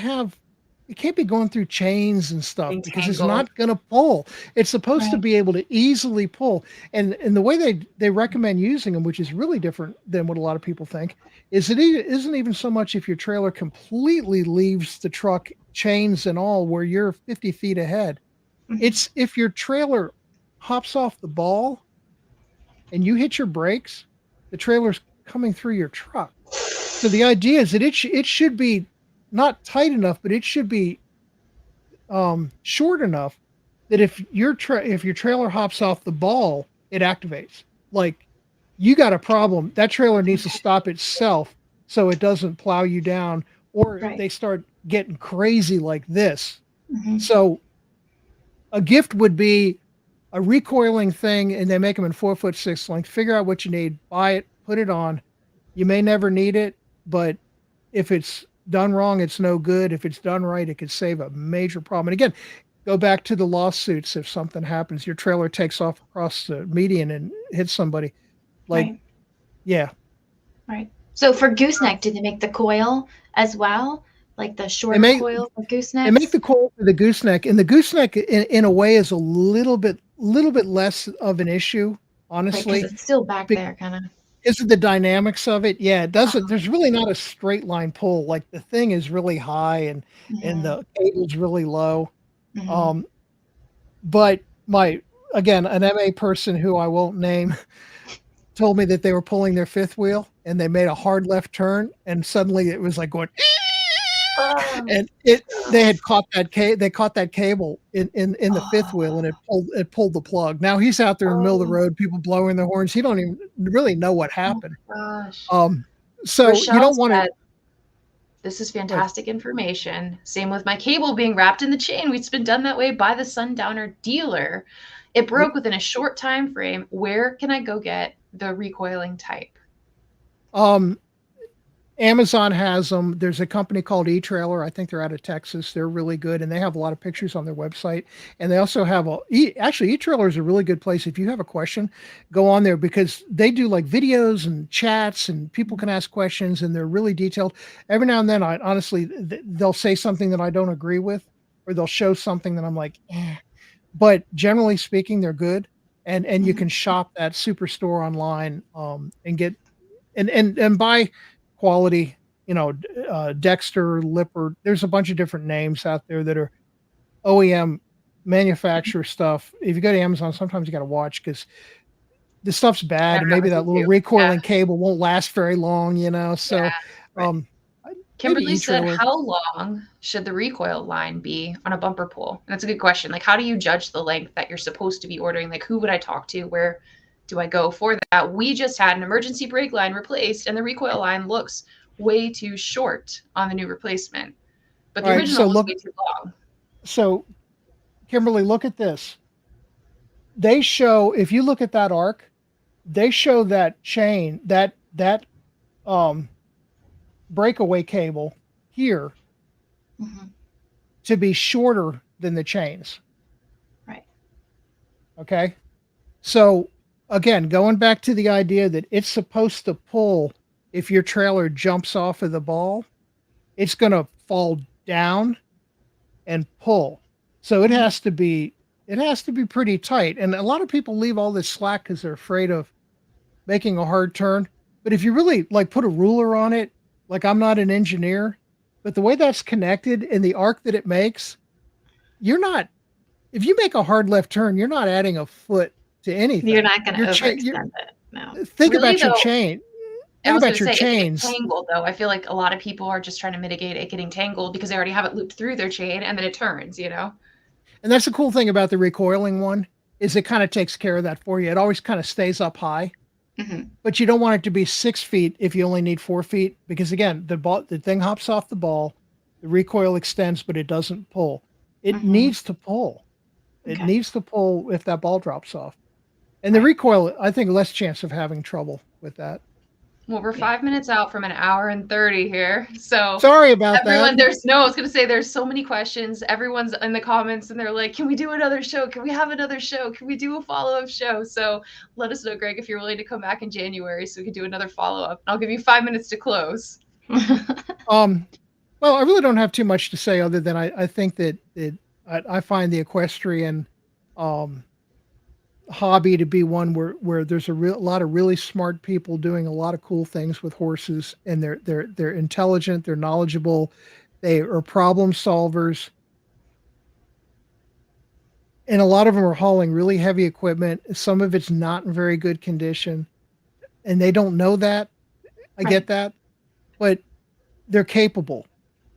be going through chains and stuff because it's not going to pull. It's supposed to be able to easily pull. And the way they recommend using them, which is really different than what a lot of people think, is it isn't even so much if your trailer completely leaves the truck, chains and all, where you're 50 feet ahead. Mm-hmm. It's if your trailer hops off the ball and you hit your brakes, the trailer's coming through your truck. So the idea is that it should be not tight enough, but it should be short enough that if your trailer hops off the ball, it activates. Like you got a problem, that trailer needs to Okay. stop itself so it doesn't plow you down, or Right. they start getting crazy like this. Hmm. So a gift would be a recoiling thing, and they make them in 4'6" length. Figure out what you need, buy it, put it on. You may never need it, but if it's done wrong, it's no good. If it's done right, it could save a major problem. And again, go back to the lawsuits. If something happens, your trailer takes off across the median and hits somebody. Like, Right. yeah. Right. So for gooseneck, do they make the coil as well? Like the They shorter make coil for they make goosenecks? the coil for the gooseneck, and the gooseneck in a way is a little bit less of an issue, Right, because honestly, it's still back because there, kind of. of the dynamics of it. Yeah, it doesn't. There's really not a straight line pull. Like the thing is really high and Hmm. the cable's really low. Hmm. Um, but my again, an MA person who I won't name told me that they were pulling their fifth wheel and they made a hard left turn and suddenly it was like going Oh, and it they had caught they caught that cable in the fifth wheel and oh, it pulled the plug. Now he's out there in the middle of the oh, road, people blowing their horns. He don't even really know what Oh happened. my gosh. Um, so you Rochelle don't want to. said, this is fantastic information. Same with my cable being wrapped in the chain. It's been done that way by the Sundowner dealer. It broke within a short time frame. Where can I go get the recoiling type? Um, Amazon has them. There's a company called eTrailer. I think they're out of Texas. They're really good, and they have a lot of pictures on their website. And they also have actually eTrailer is a really good place. If you have a question, go on there because they do like videos and chats, and people can ask questions, and they're really detailed. Every now and then, I honestly they'll say something that I don't agree with, or they'll show something that I'm like, eh. But generally speaking, they're good, and you mhm. can shop that superstore online and get and buy quality, Dexter, Lippert. There's a bunch of different names out there that are OEM manufacturer stuff. If you go to Amazon, sometimes you got to watch because the stuff's bad, Better and not maybe with that little you. Yeah, recoiling cable won't last very long. So, yeah. Right. um, maybe Kimberly said, e-trailer. how long should the recoil line be on a bumper pull? And that's a good question. Like, how do you judge the length that you're supposed to be ordering? Like, who would I talk to? Where do I go for that? We just had an emergency brake line replaced, and the recoil line looks way too short on the new replacement, but All the right, original so was look, way too long. so Kimberly, look at this. They show if you look at that arc, they show that chain that um breakaway cable here Mhm. to be shorter than the chains. Right. Okay. So again, going back to the idea that it's supposed to pull if your trailer jumps off of the ball, it's going to fall down and pull. So Mhm. it has to be pretty tight. And a lot of people leave all this slack cuz they're afraid of making a hard turn. But if you really like put a ruler on it, like I'm not an engineer, but the way that's connected and the arc that it makes, you're not if you make a hard left turn, you're not adding a foot to You're anything. not going to You're overextend it. No. think Really, about your though, chain. I Think was going about to your say, if they get chains. tangled, though, I feel like a lot of people are just trying to mitigate it getting tangled because they already have it looped through their chain and then it turns, you know? And that's the cool thing about the recoiling one is it kind of takes care of that for you. It always kind of stays up high, Hmm. but you don't want it to be 6 feet if you only need 4 feet because again, the thing hops off the ball, the recoil extends, but it doesn't pull. It Hmm. needs to pull. It Okay. needs to pull if that ball drops off. And the Right. recoil, I think, less chance of having trouble with that. Well, we're Yeah. 5 minutes out from an hour and 30 here. So Sorry about that. everyone, there's no, I was going to say there's so many questions. Everyone's in the comments and they're like, can we do another show? Can we have another show? Can we do a follow-up show? So let us know, Greg, if you're willing to come back in January so we can do another follow-up. I'll give you 5 minutes to close. Um, well, I really don't have too much to say other than I think that I find the equestrian um, hobby to be one where there's lot of really smart people doing a lot of cool things with horses, and they're intelligent, they're knowledgeable, they are problem solvers, and a lot of them are hauling really heavy equipment. Some of it's not in very good condition, and they don't know that. I Right. get that, but they're capable.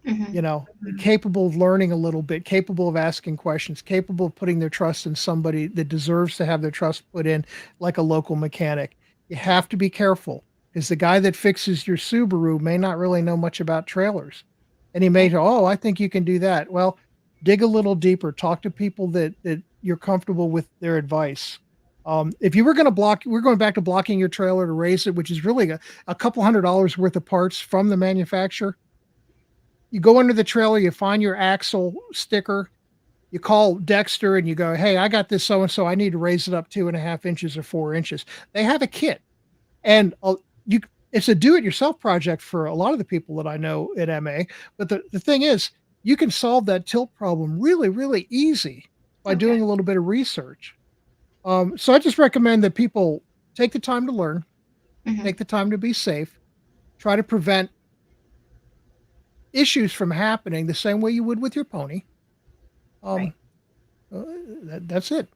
Mhm. Capable of learning a little bit, capable of asking questions, capable of putting their trust in somebody that deserves to have their trust put in, like a local mechanic. You have to be careful because the guy that fixes your Subaru may not really know much about trailers. And he may Right. go, oh, I think you can do that. Well, dig a little deeper, talk to people that you're comfortable with their advice. If you were going to we're going back to blocking your trailer to raise it, which is really a couple $100 worth of parts from the manufacturer. You go under the trailer, you find your axle sticker, you call Dexter and you go, hey, I got this so and so. I need to raise it up 2.5 inches or 4 inches. They have a kit. And you it's a do-it-yourself project for a lot of the people that I know at MA. But the thing is, you can solve that tilt problem really, really easy by Okay. doing a little bit of research. So I just recommend that people take the time to learn, Mhm. take the time to be safe, try to prevent issues from happening the same way you would with your pony. Right. Um, that's it.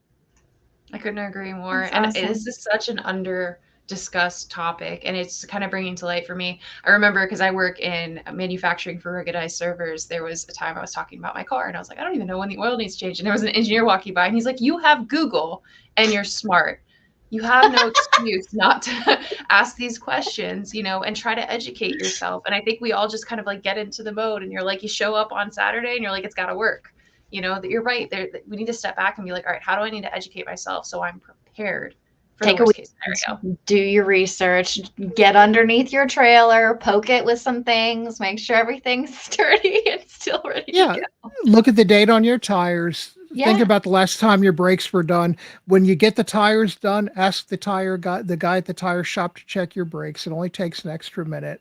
I couldn't agree more. That's And it is awesome. just such an under discussed topic, and it's kind of bringing to light for me. I remember because I work in manufacturing for ruggedized servers, there was a time I was talking about my car and I was like, I don't even know when the oil needs changed. And there was an engineer walking by and he's like, you have Google and you're smart. You have no excuse not to ask these questions, and try to educate yourself. And I think we all just kind of like get into the mode and you're like, you show up on Saturday and you're like, it's got to work. That you're right. We need to step back and be like, all right, how do I need to educate myself so I'm prepared for the Take a worst week, case scenario? do your research, get underneath your trailer, poke it with some things, make sure everything's sturdy and still ready Yeah. to go. Look at the date on your tires. Think Yeah. about the last time your brakes were done. When you get the tires done, ask the guy at the tire shop to check your brakes. It only takes an extra minute.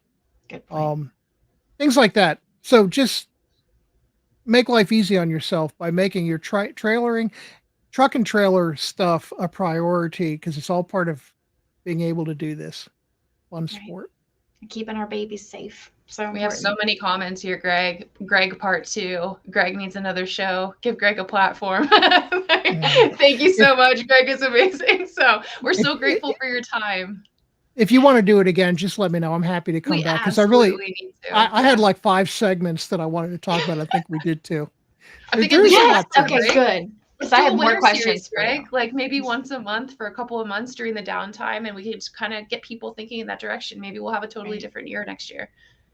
Good point. Things like that. So just make life easy on yourself by making your truck and trailer stuff a priority because it's all part of being able to do this fun Right. sport. Keeping our babies safe. So We have so important. many comments here, Greg. Greg part 2. Greg needs another show. Give Greg a platform. Thank you If, so much, Greg. It's amazing. So we're if, so grateful for your time. if you want to do it again, just let me know. I'm happy to come We back because absolutely need to. I had like 5 segments that I wanted to talk about. I think we did too. I think we There's a should Yes. lot to Okay, this. good. Let's Because I do have a more winter questions series, for you. Greg. Like maybe once a month for a couple of months during the downtime, and we can just kind of get people thinking in that direction. Maybe we'll have a totally Right. different year next year.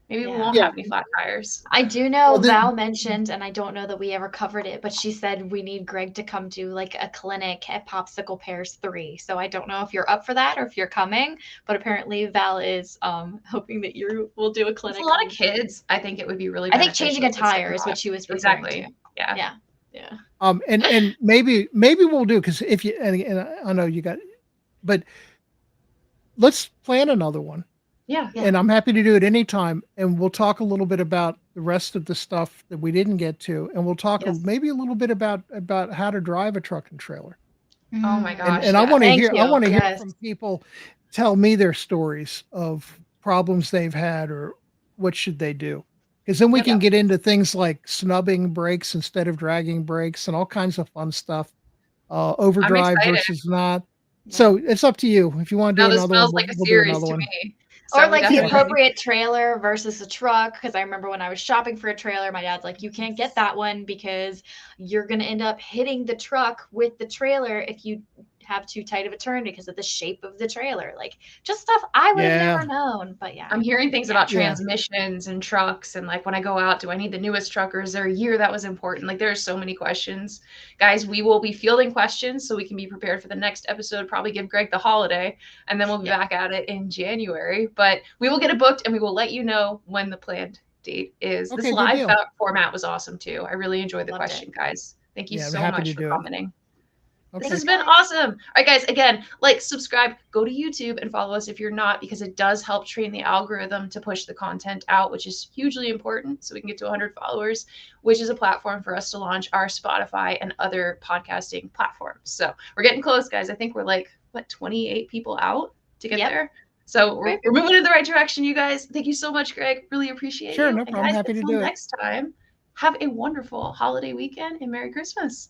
Maybe we Yeah. won't Yeah. have any flat tires. I do know Well, Val mentioned, and I don't know that we ever covered it, but she said we need Greg to come do like a clinic at Popsicle Pairs 3. So I don't know if you're up for that or if you're coming, but apparently Val is hoping that you will do a It's clinic. a lot of kids. I think it would be really I think beneficial changing a to stick tire is around. what she was referring Exactly. to. Yeah. Yeah. Yeah. and maybe we'll do because if you and I know you got, but let's plan another one. Yeah. Yeah. And I'm happy to do it anytime. And we'll talk a little bit about the rest of the stuff that we didn't get to, and we'll talk Yes. maybe a little bit about Mm-hmm. how to drive a truck and trailer. Oh my Mm. gosh. And I Yeah. want to Thank hear you. I want to hear Yes. from people tell me their stories of problems they've had or what should they do. Because then we Yep. can get into things like snubbing brakes instead of dragging brakes and all kinds of fun stuff. I'm Overdrive excited. versus not. Yeah. So it's up to you. If you want to do Now this another one, smells like a we'll do series another to one. me. Or So we like the definitely appropriate trailer versus a truck. Because I remember when I was shopping for a trailer, my dad's like, you can't get that one because you're going to end up hitting the truck with the trailer if you have too tight of a turn because of the shape of the trailer. Like just stuff I would have Yeah. never known. But yeah. I'm hearing things about Yeah. transmissions and trucks, and like when I go out, do I need the newest truck, or is there a year that was important? Like there are so many questions. Guys, we will be fielding questions so we can be prepared for the next episode, probably give Greg the holiday, and then we'll be Yeah. back at it in January. But we will get it booked and we will let you know when the planned date is. This Okay, good live deal. format was awesome too. I really enjoyed the Loved it. question, guys. Thank you Yeah, I'm so happy much to for do it. commenting. This Okay. has been awesome. All right, guys, again, like, subscribe, go to YouTube and follow us if you're not, because it does help train the algorithm to push the content out, which is hugely important so we can get to 100 followers, which is a platform for us to launch our Spotify and other podcasting platforms. So we're getting close, guys. I think we're like, 28 people out to get Yep. there. So we're moving in the right direction, you guys. Thank you so much, Greg. Really appreciate Sure, you. no And problem. guys, Happy to until do it. next time, have a wonderful holiday weekend and Merry Christmas.